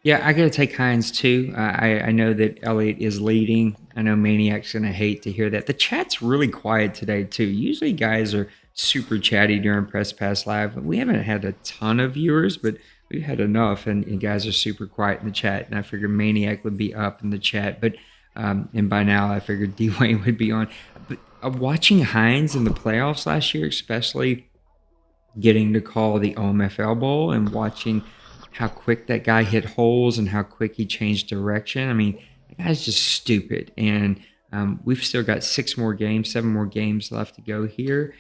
Yeah, I got to take Hines too. I know that Elliott is leading. I know Maniac's going to hate to hear that. The chat's really quiet today too. Usually guys are super chatty during Press Pass Live. We haven't had a ton of viewers, but we've had enough, and guys are super quiet in the chat. And I figured Maniac would be up in the chat, but and by now I figured Dwayne would be on. But watching Hines in the playoffs last year, especially getting to call the OMFL Bowl and watching how quick that guy hit holes and how quick he changed direction. I mean, the guy's just stupid. And we've still got 7 more games left to go here.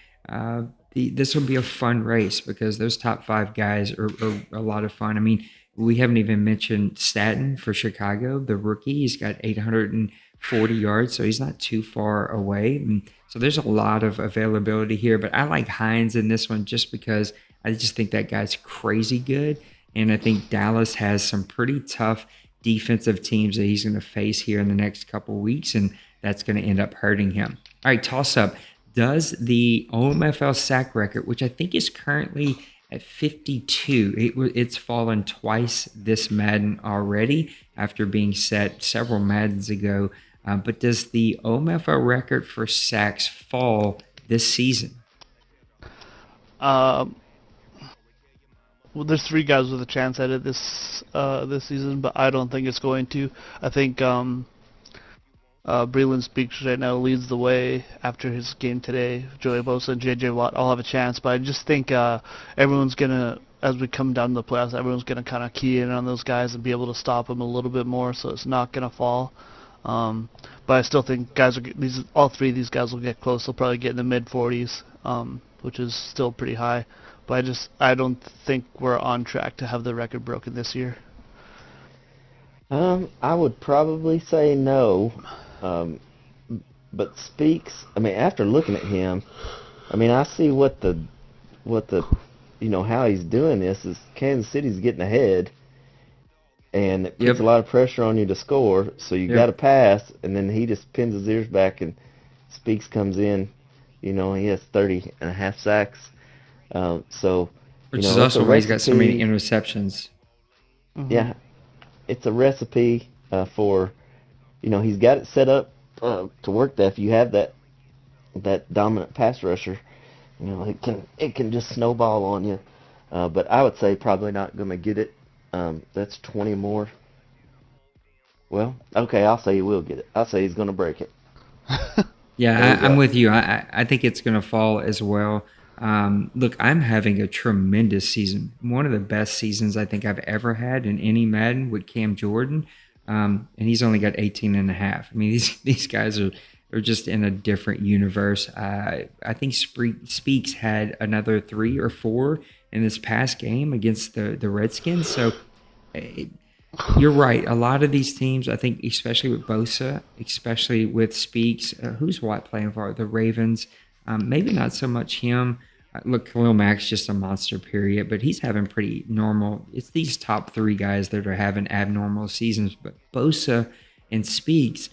This will be a fun race because those top 5 guys are a lot of fun. I mean, we haven't even mentioned Staten for Chicago, the rookie. He's got 840 yards, so he's not too far away. And so there's a lot of availability here, but I like Hines in this one just because I just think that guy's crazy good. And I think Dallas has some pretty tough defensive teams that he's going to face here in the next couple of weeks, and that's going to end up hurting him. All right, toss up. Does the OMFL sack record, which I think is currently at 52, it's fallen twice this Madden already after being set several Maddens ago, but does the OMFL record for sacks fall this season? Well, there's 3 guys with a chance at it this season, but I don't think it's going to. I think Breland Speaks right now leads the way after his game today. Joey Bosa and J.J. Watt all have a chance, but I just think everyone's going to, as we come down to the playoffs, everyone's going to kind of key in on those guys and be able to stop them a little bit more, so it's not going to fall. But I still think all 3 of these guys will get close. They'll probably get in the mid-40s, which is still pretty high. But I don't think we're on track to have the record broken this year. I would probably say no. But Speaks, I mean, after looking at him, I mean, I see what the how he's doing this is Kansas City's getting ahead, and it puts Yep. a lot of pressure on you to score. So you Yep. got to pass, and then he just pins his ears back, and Speaks comes in. He has 30.5 sacks. So Which is it's a also why he's got so many recipe. interceptions. Yeah, it's a recipe for he's got it set up to work. That if you have that dominant pass rusher, it can just snowball on you. But I would say probably not going to get it. That's 20 more. Well, okay, I'll say he will get it. I'll say he's going to break it. There Yeah, we I'm go. with you. I think it's going to fall as well. Look, I'm having a tremendous season. One of the best seasons I think I've ever had in any Madden with Cam Jordan. And he's only got 18 and a half. I mean, these guys are just in a different universe. I think Speaks had another 3 or 4 in this past game against the Redskins. So you're right. A lot of these teams, I think, especially with Bosa, especially with Speaks, who's Watt playing for? The Ravens. Maybe not so much him. Look, Khalil Mack's just a monster, period, but he's having pretty normal. It's these top 3 guys that are having abnormal seasons. But Bosa and Speaks,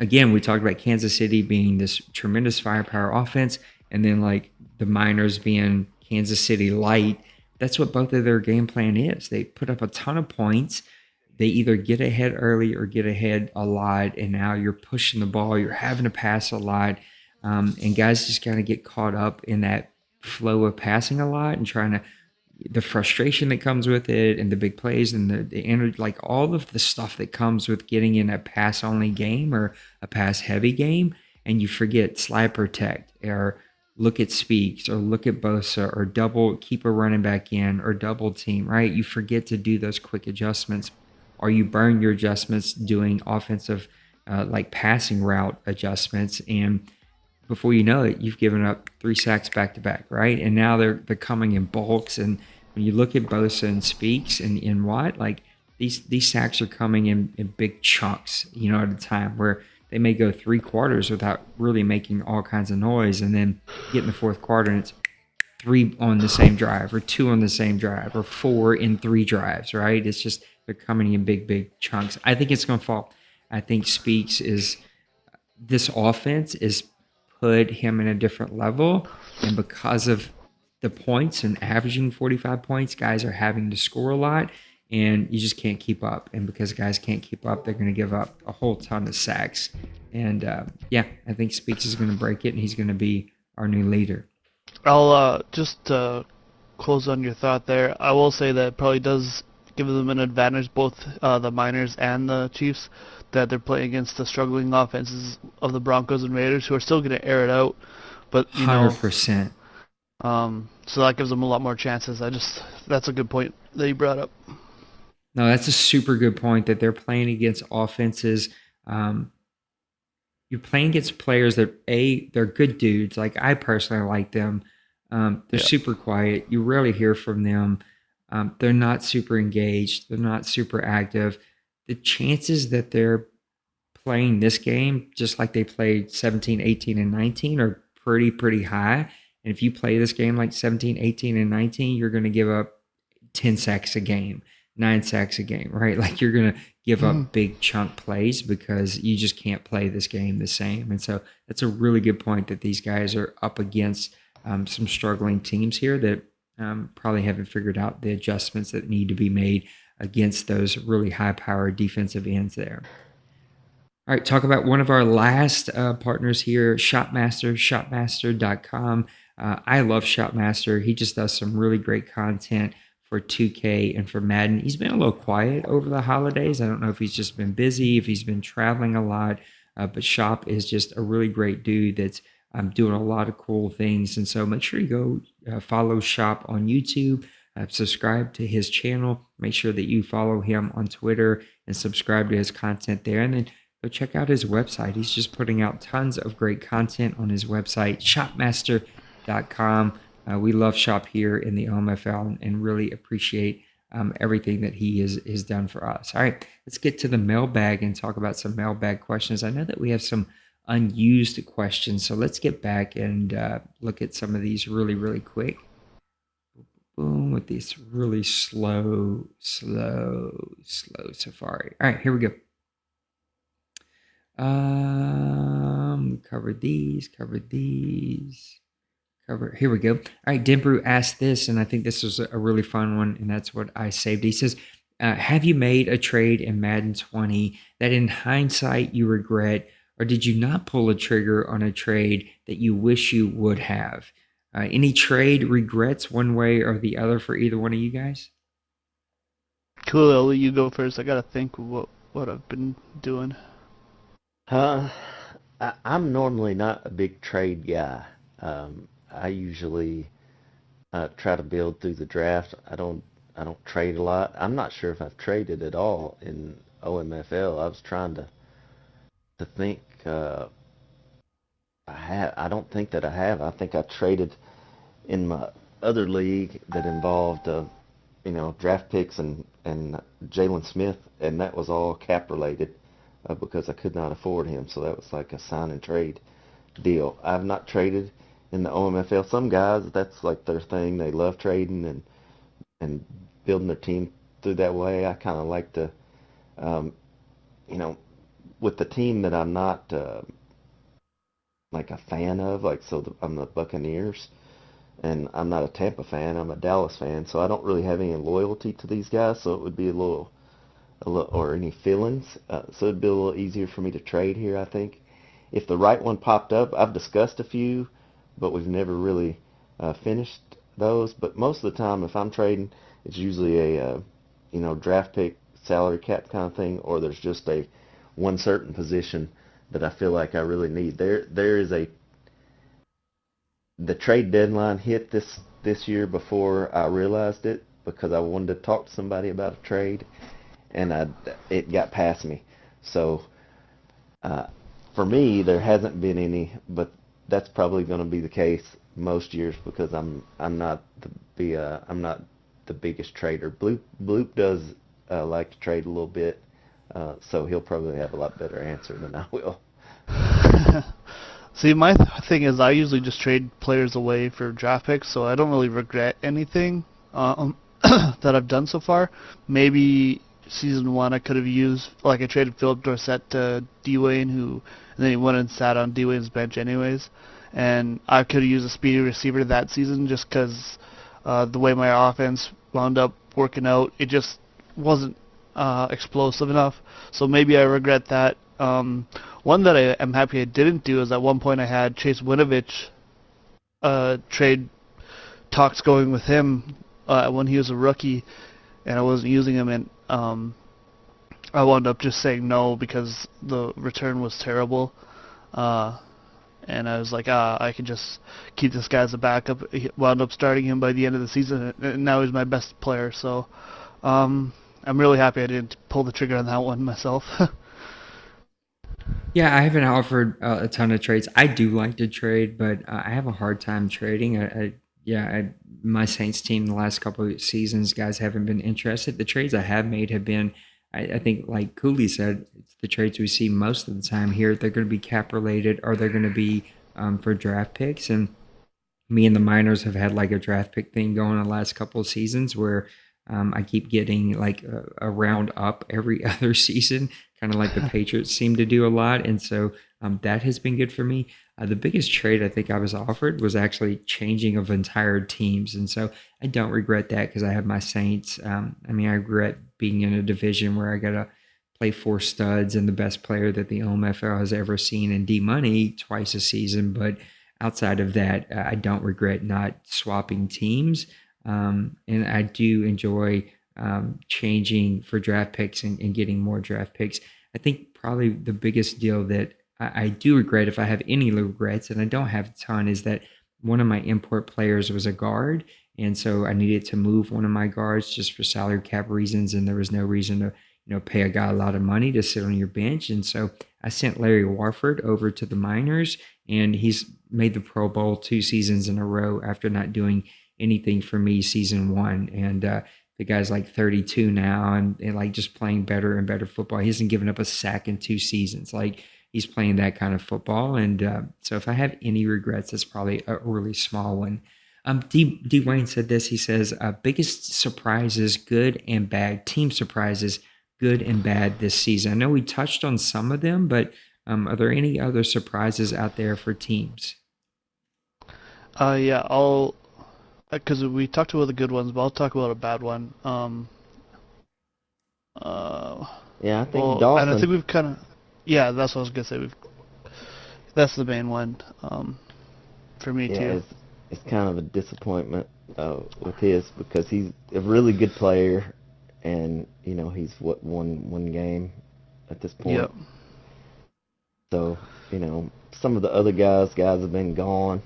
again, we talked about Kansas City being this tremendous firepower offense, and then like the Miners being Kansas City light. That's what both of their game plan is. They put up a ton of points. They either get ahead early or get ahead a lot, and now you're pushing the ball. You're having to pass a lot, and guys just kind of get caught up in that flow of passing a lot and trying to the frustration that comes with it and the big plays and the energy, like all of the stuff that comes with getting in a pass only game or a pass heavy game. And you forget slide protect or look at Speaks or look at Bosa or double, keep a running back in or double team, right? You forget to do those quick adjustments or you burn your adjustments doing offensive, like passing route adjustments. And before you know it, you've given up 3 sacks back to back, right? And now they're coming in bulks. And when you look at Bosa and Speaks and Watt, like these sacks are coming in big chunks, at a time where they may go 3 quarters without really making all kinds of noise, and then get in the fourth quarter and it's 3 on the same drive or 2 on the same drive or 4 in 3 drives, right? It's just they're coming in big chunks. I think it's going to fall. I think Speaks is this offense is put him in a different level. And because of the points and averaging 45 points, guys are having to score a lot and you just can't keep up. And because guys can't keep up, they're going to give up a whole ton of sacks. And I think Speaks is going to break it and he's going to be our new leader. I'll just close on your thought there. I will say that it probably does give them an advantage, both the Miners and the Chiefs, that they're playing against the struggling offenses of the Broncos and Raiders, who are still going to air it out. But 100%. So that gives them a lot more chances. That's a good point that you brought up. No, that's a super good point that they're playing against offenses. You're playing against players that they're good dudes. Like I personally like them. They're super quiet. You rarely hear from them. They're not super engaged. They're not super active. The chances that they're playing this game just like they played 17, 18, and 19 are pretty high. And if you play this game like 17, 18, and 19, you're going to give up 10 sacks a game, 9 sacks a game, right? Like you're going to give up big chunk plays because you just can't play this game the same. And so that's a really good point that these guys are up against some struggling teams here that probably haven't figured out the adjustments that need to be made against those really high-powered defensive ends there. All right, talk about one of our last partners here, Shopmaster, shopmaster.com. I love Shopmaster. He just does some really great content for 2K and for Madden. He's been a little quiet over the holidays. I don't know if he's just been busy, if he's been traveling a lot, but Shop is just a really great dude that's doing a lot of cool things. And so make sure you go follow Shop on YouTube, subscribe to his channel, make sure that you follow him on Twitter and subscribe to his content there. And then go check out his website. He's just putting out tons of great content on his website, shopmaster.com. We love Shop here in the OMFL and really appreciate everything that he has done for us. All right, let's get to the mailbag and talk about some mailbag questions. I know that we have some unused questions. So let's get back and look at some of these really, really quick. Boom, with this really slow Safari. All right, here we go. Covered these. Here we go. All right, Denbrew asked this, and I think this was a really fun one, and that's what I saved. He says, have you made a trade in Madden 20 that in hindsight you regret, or did you not pull a trigger on a trade that you wish you would have? Any trade regrets one way or the other for either one of you guys? Cool, I'll let you go first. I gotta think what I've been doing. I'm normally not a big trade guy. I usually try to build through the draft. I don't trade a lot. I'm not sure if I've traded at all in OMFL. I was trying to think. I don't think that I have. I think I traded in my other league that involved draft picks and Jalen Smith, and that was all cap related because I could not afford him. So that was like a sign and trade deal. I've not traded in the OMFL. Some guys, that's like their thing. They love trading and building their team through that way. I kind of like to, with the team that I'm not like a fan of, I'm the Buccaneers, and I'm not a Tampa fan. I'm a Dallas fan, so I don't really have any loyalty to these guys. So it would be a little, or any feelings. So it'd be a little easier for me to trade here, I think. If the right one popped up, I've discussed a few, but we've never really finished those. But most of the time, if I'm trading, it's usually a draft pick, salary cap kind of thing, or there's just a one certain position that I feel like I really need. There is the trade deadline hit this year before I realized it because I wanted to talk to somebody about a trade, and it got past me. So for me, there hasn't been any, but that's probably going to be the case most years because I'm not the biggest trader. Bloop does like to trade a little bit, so he'll probably have a lot better answer than I will. See, my thing is I usually just trade players away for draft picks, so I don't really regret anything that I've done so far. Maybe season 1 I could have used, like I traded Philip Dorsett to D-Wayne, and then he went and sat on D-Wayne's bench anyways, and I could have used a speedy receiver that season just because the way my offense wound up working out, it just wasn't explosive enough, so maybe I regret that. One that I am happy I didn't do is at one point I had Chase Winovich trade talks going with him when he was a rookie, and I wasn't using him, and I wound up just saying no because the return was terrible. And I was like, I can just keep this guy as a backup. He wound up starting him by the end of the season, and now he's my best player. So I'm really happy I didn't pull the trigger on that one myself. Yeah, I haven't offered a ton of trades. I do like to trade, but I have a hard time trading. My Saints team the last couple of seasons, guys haven't been interested. The trades I have made have been, I think, like Koolie said, it's the trades we see most of the time here. They're going to be cap related, or they're going to be for draft picks. And me and the minors have had like a draft pick thing going the last couple of seasons where I keep getting like a round up every other season, kind of like the Patriots seem to do a lot. And so that has been good for me. The biggest trade I think I was offered was actually changing of entire teams. And so I don't regret that because I have my Saints. I regret being in a division where I got to play 4 studs and the best player that the OMFL has ever seen in D-Money twice a season. But outside of that, I don't regret not swapping teams. And I do enjoy changing for draft picks and getting more draft picks. I think probably the biggest deal that I do regret, if I have any regrets, and I don't have a ton, is that one of my import players was a guard. And so I needed to move one of my guards just for salary cap reasons. And there was no reason to pay a guy a lot of money to sit on your bench. And so I sent Larry Warford over to the minors, and he's made the Pro Bowl 2 seasons in a row after not doing anything for me season 1. And the guy's like 32 now and like just playing better and better football. He hasn't given up a sack in 2 seasons. Like, he's playing that kind of football. And so if I have any regrets, it's probably a really small one. Dwayne said this. He says, biggest surprises, good and bad, team surprises, good and bad this season. I know we touched on some of them, but are there any other surprises out there for teams? Yeah, I'll because we talked about the good ones, but I'll talk about a bad one. Yeah, I think Well, and I Dawson. think we've kind of, yeah, that's what I was gonna say. That's the main one, for me Yeah, too. it's kind of a disappointment with his because he's a really good player, and he's one game at this point. Yep. So some of the other guys have been gone,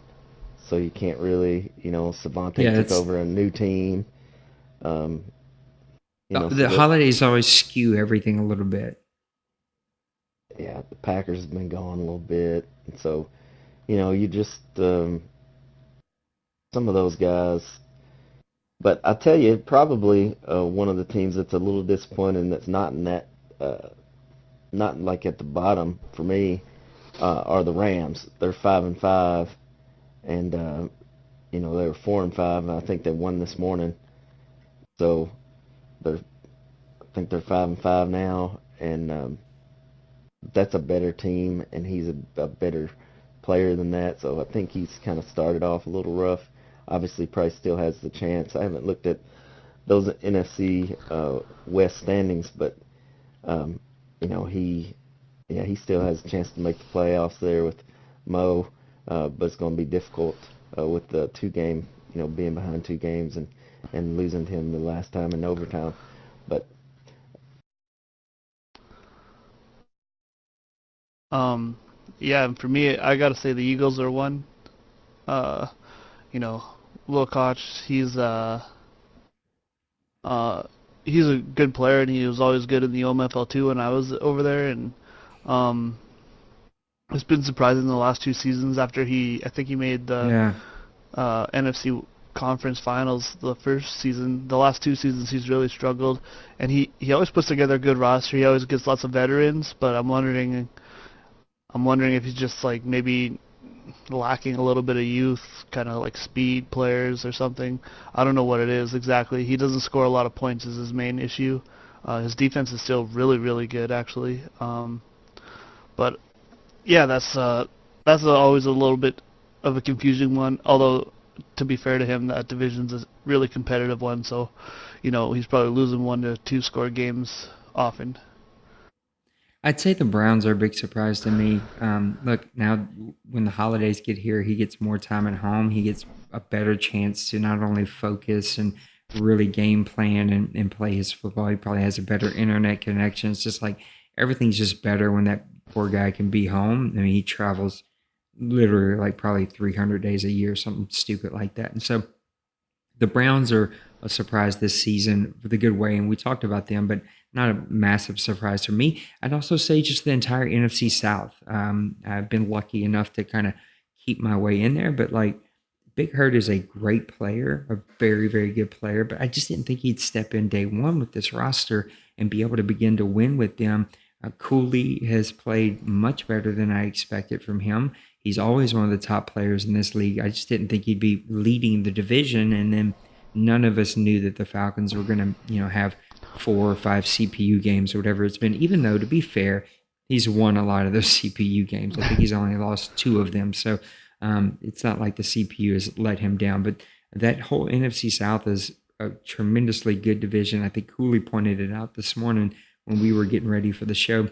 so you can't really Yeah, Savante took it's over a new team. Um, so the that holidays always skew everything a little bit. yeah, the Packers have been gone a little bit, and so you just some of those guys. But I tell you, probably one of the teams that's a little disappointing that's not in that, not like at the bottom for me, are the Rams. They're 5-5, and they were 4-5, and I think they won this morning. So I think they're 5-5 now, and that's a better team, and he's a better player than that. So I think he's kind of started off a little rough. Obviously, Price still has the chance. I haven't looked at those NFC West standings, but um, he still has a chance to make the playoffs there with Mo. But it's going to be difficult with the two game, being behind two games and losing to him the last time in overtime. But Um, yeah, and for me, I gotta say the Eagles are one. Uh, you know, Will Koch, uh, he's a good player, and he was always good in the OMFL too when I was over there, and um, it's been surprising the last two seasons after I think he made the Yeah. NFC conference finals the first season. The last two seasons he's really struggled, and he always puts together a good roster. He always gets lots of veterans, but I'm wondering if he's just like maybe lacking a little bit of youth, kind of like speed players or something. I don't know what it is exactly. He doesn't score a lot of points is his main issue. His defense is still really, really good actually. But yeah, that's always a little bit of a confusing one. Although to be fair to him, that division's a really competitive one, so he's probably losing 1 to 2 score games often. I'd say the Browns are a big surprise to me. Look, now when the holidays get here, he gets more time at home. He gets a better chance to not only focus and really game plan and play his football. He probably has a better internet connection. It's just like everything's just better when that poor guy can be home. I mean, he travels literally like probably 300 days a year, something stupid like that. And so the Browns are a surprise this season for the good way, and we talked about them, but not a massive surprise for me. I'd also say just the entire NFC South. I've been lucky enough to kind of keep my way in there, but like Big Hurt is a great player, a very, very good player, but I just didn't think he'd step in day one with this roster and be able to begin to win with them. Cooley has played much better than I expected from him. He's always one of the top players in this league. I just didn't think he'd be leading the division, and then none of us knew that the Falcons were going to, have 4 or 5 CPU games or whatever it's been. Even though, to be fair, he's won a lot of those CPU games. I think he's only lost 2 of them, so it's not like the CPU has let him down. But that whole NFC South is a tremendously good division. I think Cooley pointed it out this morning when we were getting ready for the show.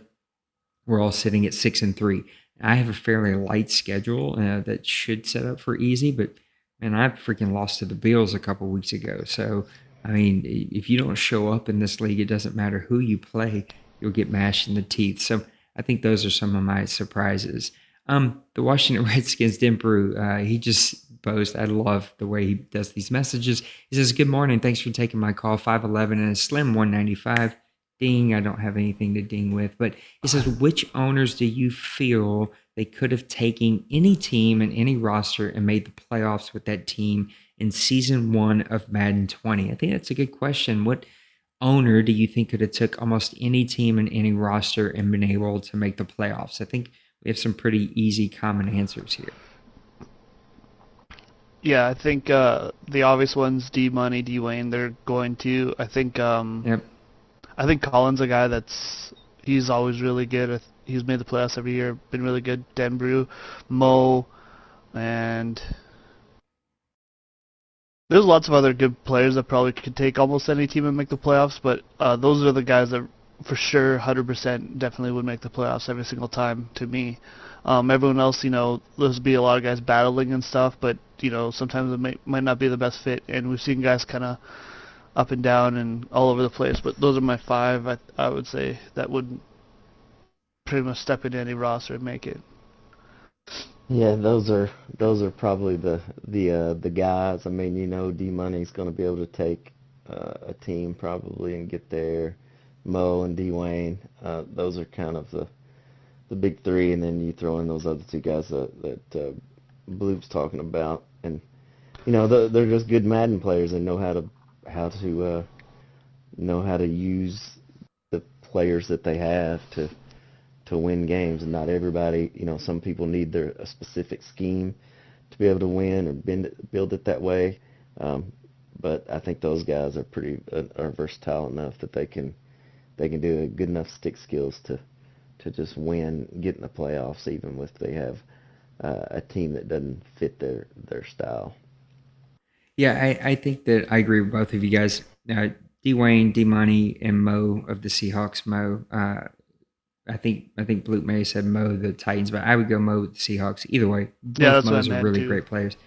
We're all sitting at 6-3. I have a fairly light schedule that should set up for easy, but man, I freaking lost to the Bills a couple weeks ago. So, I mean, if you don't show up in this league, it doesn't matter who you play, you'll get mashed in the teeth. So, I think those are some of my surprises. The Washington Redskins, Dimpru, he just boasts. I love the way he does these messages. He says, "Good morning. Thanks for taking my call. 5'11" and a slim 195. Ding, I don't have anything to ding with." But he says, "Which owners do you feel they could have taken any team and any roster and made the playoffs with that team in season 1 of Madden 20?" I think that's a good question. What owner do you think could have took almost any team and any roster and been able to make the playoffs? I think we have some pretty easy common answers here. Yeah, I think the obvious ones, D Money, D Wayne, they're going to. Yep. I think Colin's a guy he's always really good. He's made the playoffs every year, been really good. Denbrew, Mo, and there's lots of other good players that probably could take almost any team and make the playoffs, but those are the guys that for sure 100% definitely would make the playoffs every single time to me. Everyone else, there's be a lot of guys battling and stuff, but sometimes it might not be the best fit, and we've seen guys kind of up and down and all over the place. But those are my five. I would say that would pretty much step into any roster and make it. Yeah, those are probably the guys. I mean, D Money's going to be able to take a team probably and get there. Mo and D Wayne, those are kind of the big three, and then you throw in those other two guys that Bloop's talking about, and they're just good Madden players and know how to use the players that they have to win games, and not everybody. Some people need a specific scheme to be able to win or build it that way. But I think those guys are versatile enough that they can do a good enough stick skills to just win, get in the playoffs, even if they have a team that doesn't fit their style. Yeah, I think that I agree with both of you guys. D Wayne, D Money, and Mo of the Seahawks. Mo, I think Bloop may have said Mo the Titans, but I would go Mo with the Seahawks. Either way, Yeah, both that's what I Mo's are meant really too. great players.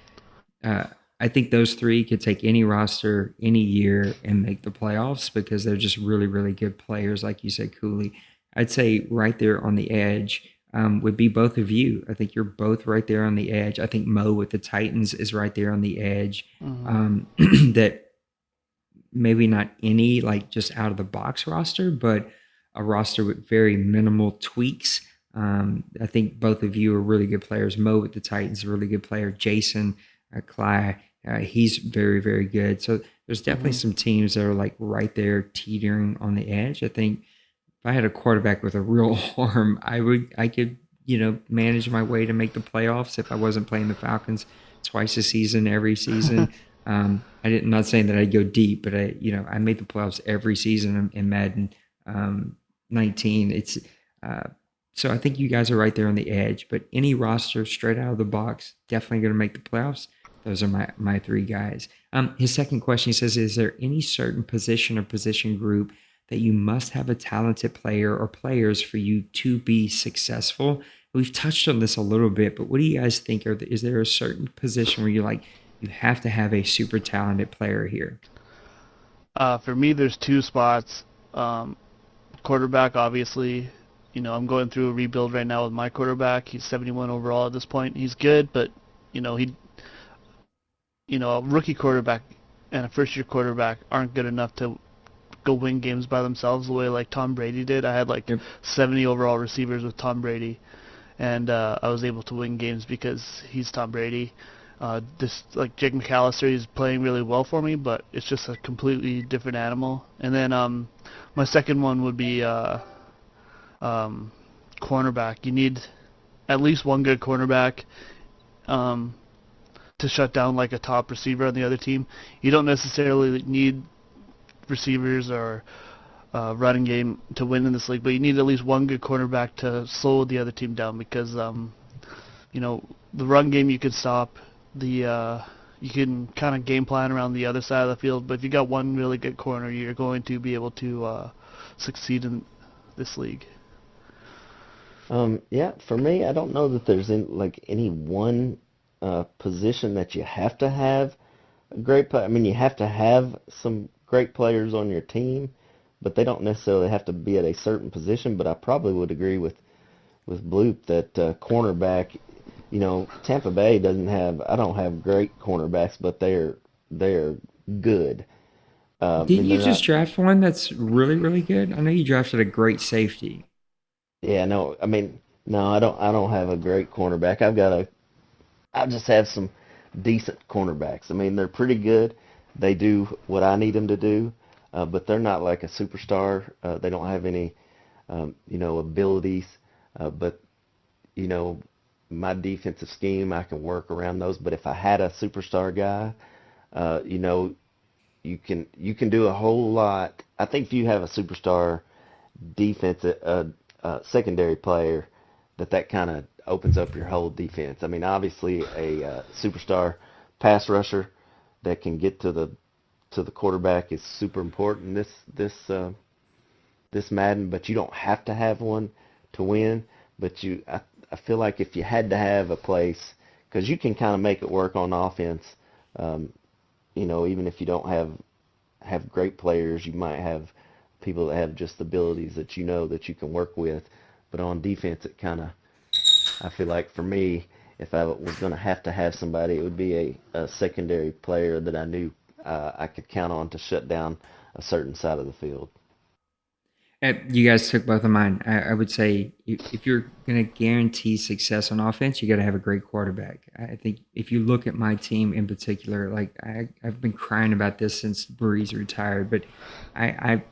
I think those three could take any roster, any year, and make the playoffs because they're just really, really good players, like you said, Koolie. I'd say right there on the edge would be both of you. I think you're both right there on the edge. I think Mo with the Titans is right there on the edge. That maybe not any like just out of the box roster, but a roster with very minimal tweaks. I think both of you are really good players. Mo with the Titans, a really good player. Jason, Cly, he's very, very good. So there's definitely some teams that are like right there teetering on the edge. I think if I had a quarterback with a real arm, I could, manage my way to make the playoffs if I wasn't playing the Falcons twice a season, every season. I'm not saying that I'd go deep, but I made the playoffs every season in Madden 19. So I think you guys are right there on the edge, but any roster straight out of the box, definitely going to make the playoffs. Those are my three guys. His second question, he says, is there any certain position or position group that you must have a talented player or players for you to be successful? We've touched on this a little bit, but what do you guys think? Is there a certain position where you have to have a super talented player here? For me, there's two spots. Quarterback, obviously. I'm going through a rebuild right now with my quarterback. He's 71 overall at this point. He's good, but a rookie quarterback and a first-year quarterback aren't good enough to go win games by themselves the way like Tom Brady did. I had 70 overall receivers with Tom Brady, and I was able to win games because he's Tom Brady. Jake McAllister, he's playing really well for me, but it's just a completely different animal. And then my second one would be cornerback. You need at least one good cornerback to shut down like a top receiver on the other team. You don't necessarily need receivers or running game to win in this league, but you need at least one good cornerback to slow the other team down because the run game you can stop. You can kind of game plan around the other side of the field, but if you got one really good corner, you're going to be able to succeed in this league. Yeah, for me, I don't know that there's any one position that you have to have a great player. I mean, you have to have some great players on your team, but they don't necessarily have to be at a certain position. But I probably would agree with Bloop that cornerback. Tampa Bay I don't have great cornerbacks, but they're good. Didn't you just draft one that's really, really good? I know you drafted a great safety. Yeah, no, I mean, no, I don't have a great cornerback. I just have some decent cornerbacks. I mean, they're pretty good. They do what I need them to do, but they're not like a superstar. They don't have any, abilities, but you know, my defensive scheme, I can work around those. But if I had a superstar guy, you know, you can do a whole lot. I think if you have a superstar defense, secondary player, that kind of opens up your whole defense. I mean, obviously a superstar pass rusher that can get to the quarterback is super important this Madden, but you don't have to have one to win. But I feel like if you had to have a place, because you can kind of make it work on offense. Um, you know, even if you don't have great players, you might have people that have just abilities that you know that you can work with. But on defense, it kind of, I feel like for me, if I was going to have somebody, it would be a secondary player that I knew I could count on to shut down a certain side of the field. You guys took both of mine. I would say if you're going to guarantee success on offense, you got to have a great quarterback. I think if you look at my team in particular, like I've been crying about this since Breeze retired, but I'm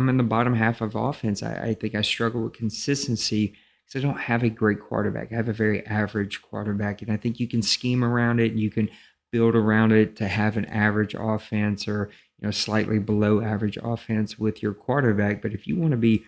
in the bottom half of offense. I think I struggle with consistency because I don't have a great quarterback. I have a very average quarterback, and I think you can scheme around it. You can build around it to have an average offense or slightly below average offense with your quarterback. But if you want to be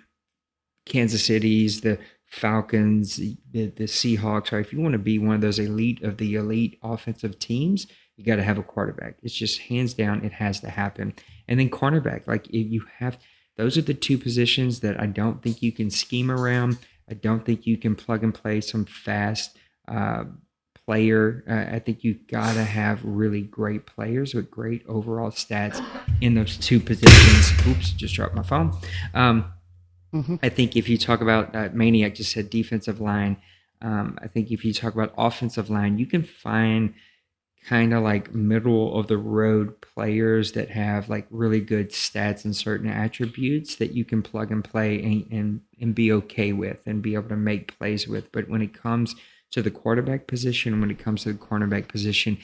Kansas City's, the Falcons, the Seahawks, or if you want to be one of those elite of the elite offensive teams, you got to have a quarterback. It's just hands down, it has to happen. And then cornerback, like if you have, those are the two positions that I don't think you can scheme around. I don't think you can plug and play some fast player. I think you've got to have really great players with great overall stats in those two positions. Oops, just dropped my phone. Hmm. I think if you talk about Maniac just said defensive line. I think if you talk about offensive line, you can find kind of like middle of the road players that have like really good stats and certain attributes that you can plug and play and be okay with and be able to make plays with. But when it comes to the quarterback position, when it comes to the cornerback position,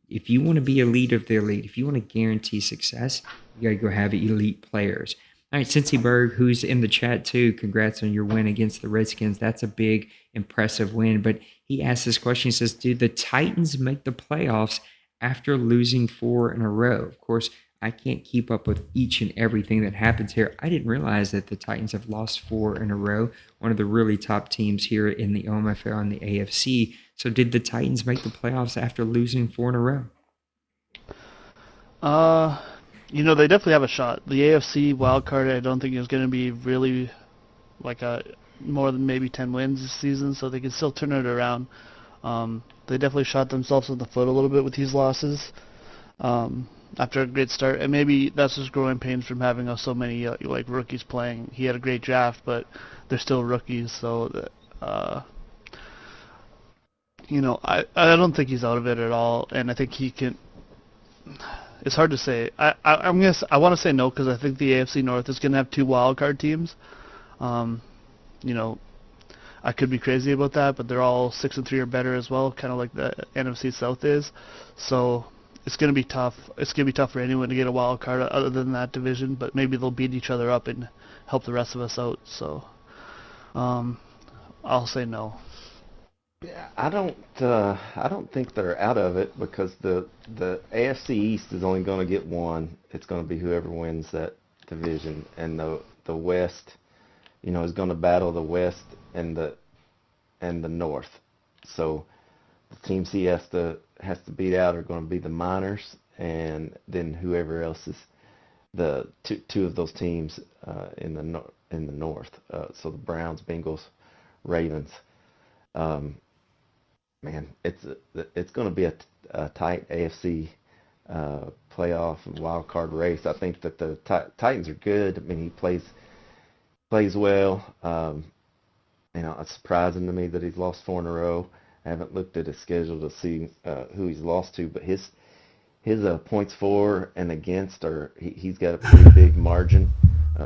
if you want to be elite of the elite, if you want to guarantee success, you got to go have elite players. All right, Cincy Berg, who's in the chat too, congrats on your win against the Redskins. That's a big, impressive win. But he asked this question. He says, do the Titans make the playoffs after losing 4 in a row? Of course, I can't keep up with each and everything that happens here. I didn't realize that the Titans have lost 4 in a row, one of the really top teams here in the OMFL and the AFC. So did the Titans make the playoffs after losing 4 in a row? They definitely have a shot. The AFC wild card, I don't think is going to be really like a more than maybe 10 wins this season, so they can still turn it around. They definitely shot themselves in the foot a little bit with these losses after a great start, and maybe that's just growing pains from having so many like rookies playing. He had a great draft, but they're still rookies, so I don't think he's out of it at all, and I think he can. It's hard to say. I want to say no because I think the AFC North is going to have 2 wild card teams. I could be crazy about that, but they're all 6-3 or better as well, kind of like the NFC South is. So it's going to be tough. It's going to be tough for anyone to get a wild card other than that division, but maybe they'll beat each other up and help the rest of us out. So I'll say no. Yeah, I don't think they're out of it because the AFC East is only going to get one. It's going to be whoever wins that division, and the West, is going to battle the West and the North. So the teams he has to beat out are going to be the Miners, and then whoever else is the two of those teams in the North. So the Browns, Bengals, Ravens. Man, it's going to be a tight AFC playoff and wild card race. I think that the Titans are good. I mean, he plays well. It's surprising to me that he's lost 4 in a row. I haven't looked at his schedule to see who he's lost to, but his points for and against he's got a pretty big margin.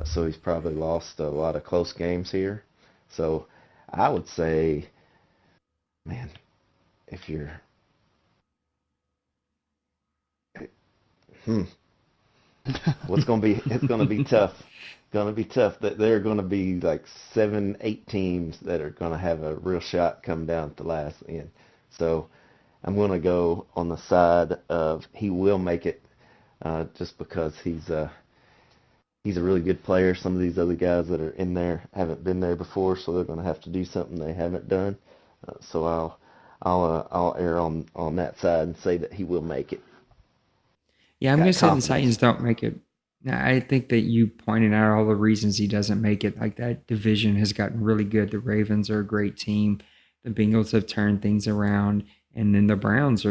So he's probably lost a lot of close games here. So I would say, man, if you're Well, it's gonna be tough. Gonna be tough. That there are gonna be like 7, 8 teams that are gonna have a real shot come down at the last end. So I'm gonna go on the side of he will make it, just because he's a really good player. Some of these other guys that are in there haven't been there before, so they're gonna have to do something they haven't done. So I'll err on that side and say that he will make it. Yeah, I'm Got going to say the confidence. Titans don't make it. Now, I think that you pointed out all the reasons he doesn't make it. Like, that division has gotten really good. The Ravens are a great team. The Bengals have turned things around. And then the Browns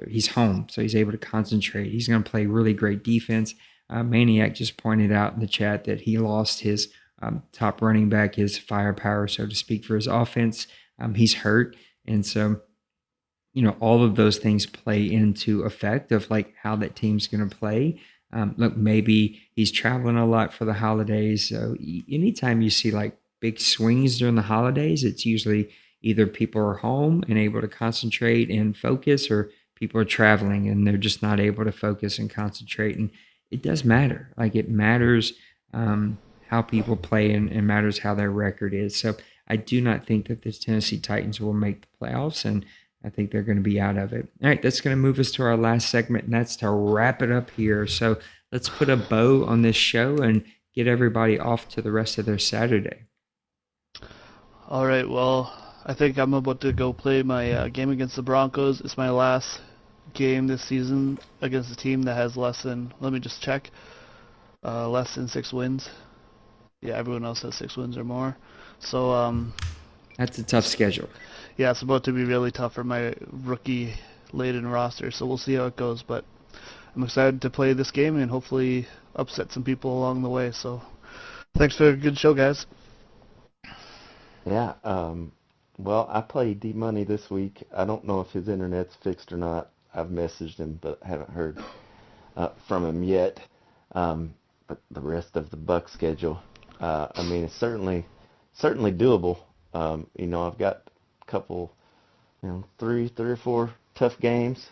he's home, so he's able to concentrate. He's going to play really great defense. Maniac just pointed out in the chat that he lost his top running back, his firepower, so to speak, for his offense. He's hurt. And so, all of those things play into effect of like how that team's going to play. Look, maybe he's traveling a lot for the holidays. So anytime you see like big swings during the holidays, it's usually either people are home and able to concentrate and focus, or people are traveling and they're just not able to focus and concentrate. And it does matter. Like, it matters how people play, and matters how their record is. So I do not think that the Tennessee Titans will make the playoffs, and I think they're going to be out of it. All right, that's going to move us to our last segment, and that's to wrap it up here. So let's put a bow on this show and get everybody off to the rest of their Saturday. All right, well, I think I'm about to go play my game against the Broncos. It's my last game this season against a team that has less than 6 wins. Yeah, everyone else has 6 wins or more. So That's a tough schedule. yeah, it's about to be really tough for my rookie-laden roster, so we'll see how it goes. But I'm excited to play this game and hopefully upset some people along the way. So thanks for a good show, guys. Yeah. Well, I played D-Money this week. I don't know if his internet's fixed or not. I've messaged him, but haven't heard from him yet. But the rest of the Buck schedule, I mean, it's certainly doable. I've got a couple, three or four tough games.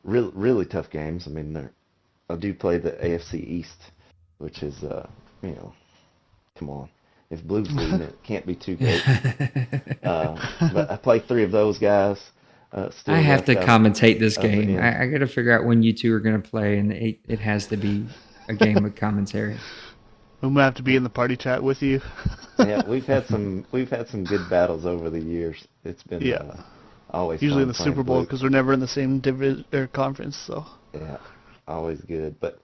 Really tough games. I mean, I do play the AFC East, which is, come on. If Blue's leading it, can't be too good. But I play 3 of those guys. Still I have to left out commentate this of the game. end. I got to figure out when you two are going to play, and it has to be a game with commentary. I'm gonna have to be in the party chat with you. Yeah, we've had some good battles over the years. It's been always Usually fun in the playing Super Bowl Blue. because we're never in the same division or conference. So Yeah, always good. But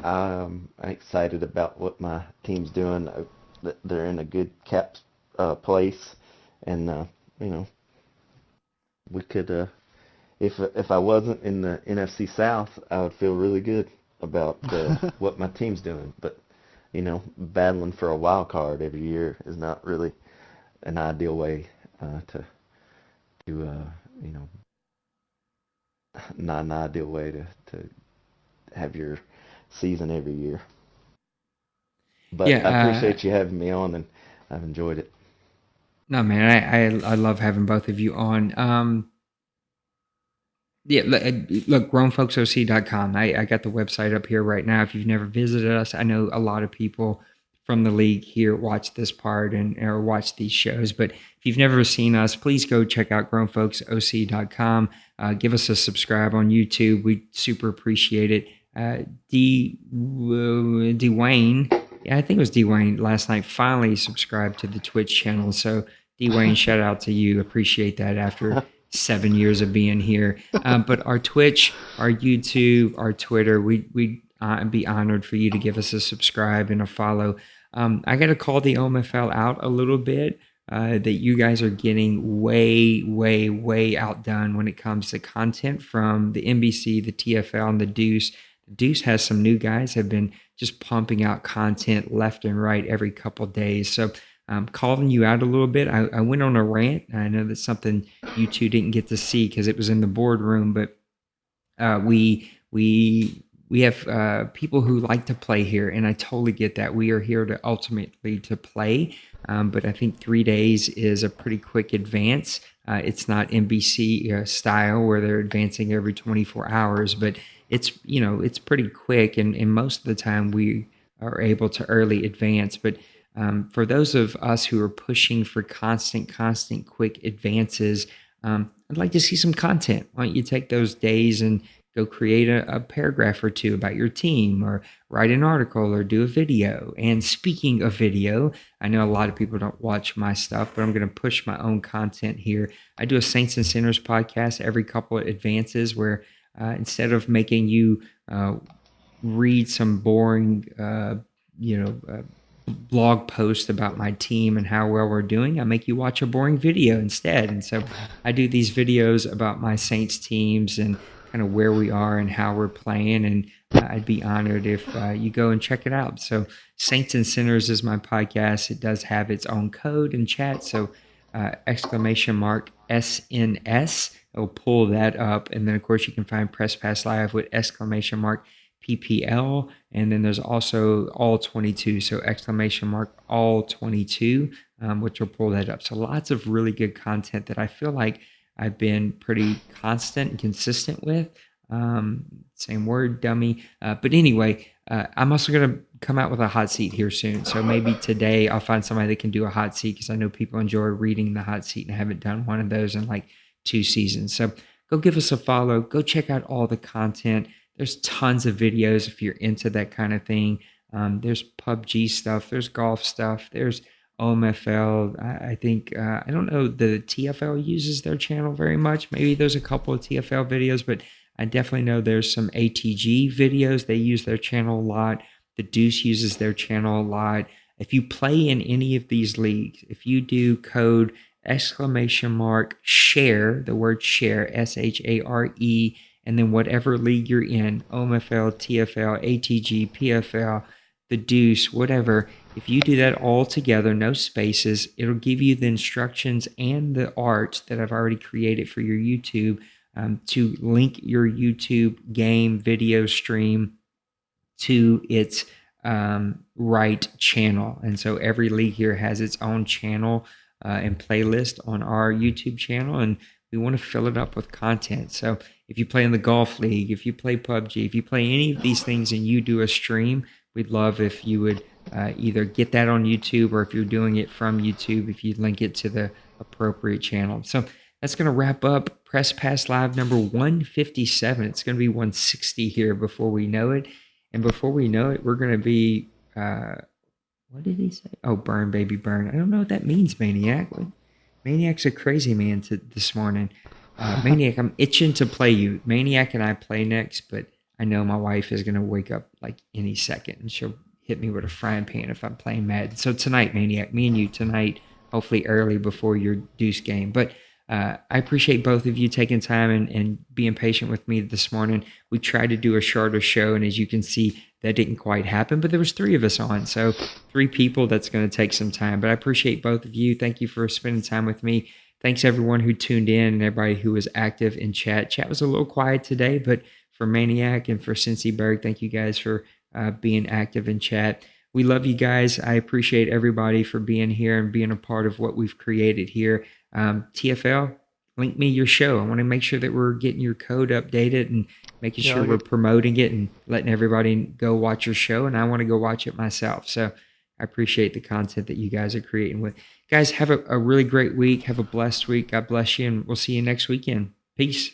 I'm excited about what my team's doing. They're in a good cap place, and we could. If I wasn't in the NFC South, I would feel really good about what my team's doing. But battling for a wild card every year is not really an ideal way to not an ideal way to have your season every year. But Yeah, I appreciate you having me on, and I've enjoyed it. no, man, I love having both of you on. Yeah, look, grownfolksoc.com. I got the website up here right now. If you've never visited us, I know a lot of people from the league here watch this part or watch these shows. But if you've never seen us, please go check out grownfolksoc.com. Give us a subscribe on YouTube. We super appreciate it. Dwayne, yeah, I think it was Dwayne last night, finally subscribed to the Twitch channel. So Dwayne, shout out to you. Appreciate that after 7 years of being here. But our Twitch, our YouTube, our Twitter, we'd be honored for you to give us a subscribe and a follow. I got to call the OMFL out a little bit, that you guys are getting way outdone when it comes to content from the NBC, the TFL, and the Deuce. The Deuce has some new guys, have been just pumping out content left and right every couple days. So I'm calling you out a little bit. I went on a rant. I know that's something you two didn't get to see because it was in the boardroom, but we have people who like to play here, and I totally get that. We are here to ultimately to play, but I think 3 days is a pretty quick advance. It's not NBC style where they're advancing every 24 hours, but it's pretty quick, and most of the time we are able to early advance. But for those of us who are pushing for constant, quick advances, I'd like to see some content. Why don't you take those days and go create a paragraph or two about your team, or write an article, or do a video? And speaking of video, I know a lot of people don't watch my stuff, but I'm going to push my own content here. I do a Saints and Sinners podcast every couple of advances where instead of making you read some boring, blog post about my team and how well we're doing, I make you watch a boring video instead. And so I do these videos about my Saints teams and kind of where we are and how we're playing. And I'd be honored if you go and check it out. So Saints and Sinners is my podcast. It does have its own code and chat. So !SNS. It'll pull that up. And then, of course, you can find Press Pass Live with !PPL. And then there's also all 22. So all 22, which will pull that up. So lots of really good content that I feel like I've been pretty constant and consistent with. Same word, dummy. But anyway, I'm also going to come out with a hot seat here soon. So maybe today I'll find somebody that can do a hot seat, because I know people enjoy reading the hot seat, and I haven't done one of those in like 2 seasons. So go give us a follow. Go check out all the content. There's tons of videos if you're into that kind of thing. There's PUBG stuff. There's golf stuff. There's OMFL. I think, I don't know, the TFL uses their channel very much. Maybe there's a couple of TFL videos, but I definitely know there's some ATG videos. They use their channel a lot. The Deuce uses their channel a lot. If you play in any of these leagues, if you do code !share, the word share, SHARE, and then whatever league you're in, OMFL, TFL, ATG, PFL, the Deuce, whatever, if you do that all together, no spaces, it'll give you the instructions and the art that I've already created for your YouTube to link your YouTube game video stream to its right channel. And so every league here has its own channel and playlist on our YouTube channel, and we want to fill it up with content. So if you play in the golf league, if you play PUBG, if you play any of these things and you do a stream, we'd love if you would either get that on YouTube, or if you're doing it from YouTube, if you link it to the appropriate channel. So that's going to wrap up Press Pass Live number 157. It's going to be 160 here before we know it. And before we know it, we're going to be, what did he say? Oh, burn, baby, burn. I don't know what that means, Maniac. Maniac's a crazy man this morning. Maniac, I'm itching to play you. Maniac and I play next, but I know my wife is going to wake up like any second, and she'll hit me with a frying pan if I'm playing Madden. So tonight, Maniac, me and you tonight, hopefully early before your Deuce game. But I appreciate both of you taking time and being patient with me this morning. We tried to do a shorter show, and as you can see, that didn't quite happen, but there was 3 of us on. So 3 people, that's going to take some time. But I appreciate both of you. Thank you for spending time with me. Thanks everyone who tuned in and everybody who was active in chat. Chat was a little quiet today, but for Maniac and for Cincy Berg, thank you guys for being active in chat. We love you guys. I appreciate everybody for being here and being a part of what we've created here. TFL, link me your show. I want to make sure that we're getting your code updated and making sure we're promoting it and letting everybody go watch your show. And I want to go watch it myself. So I appreciate the content that you guys are creating with. Guys, have a really great week. Have a blessed week. God bless you. And we'll see you next weekend. Peace.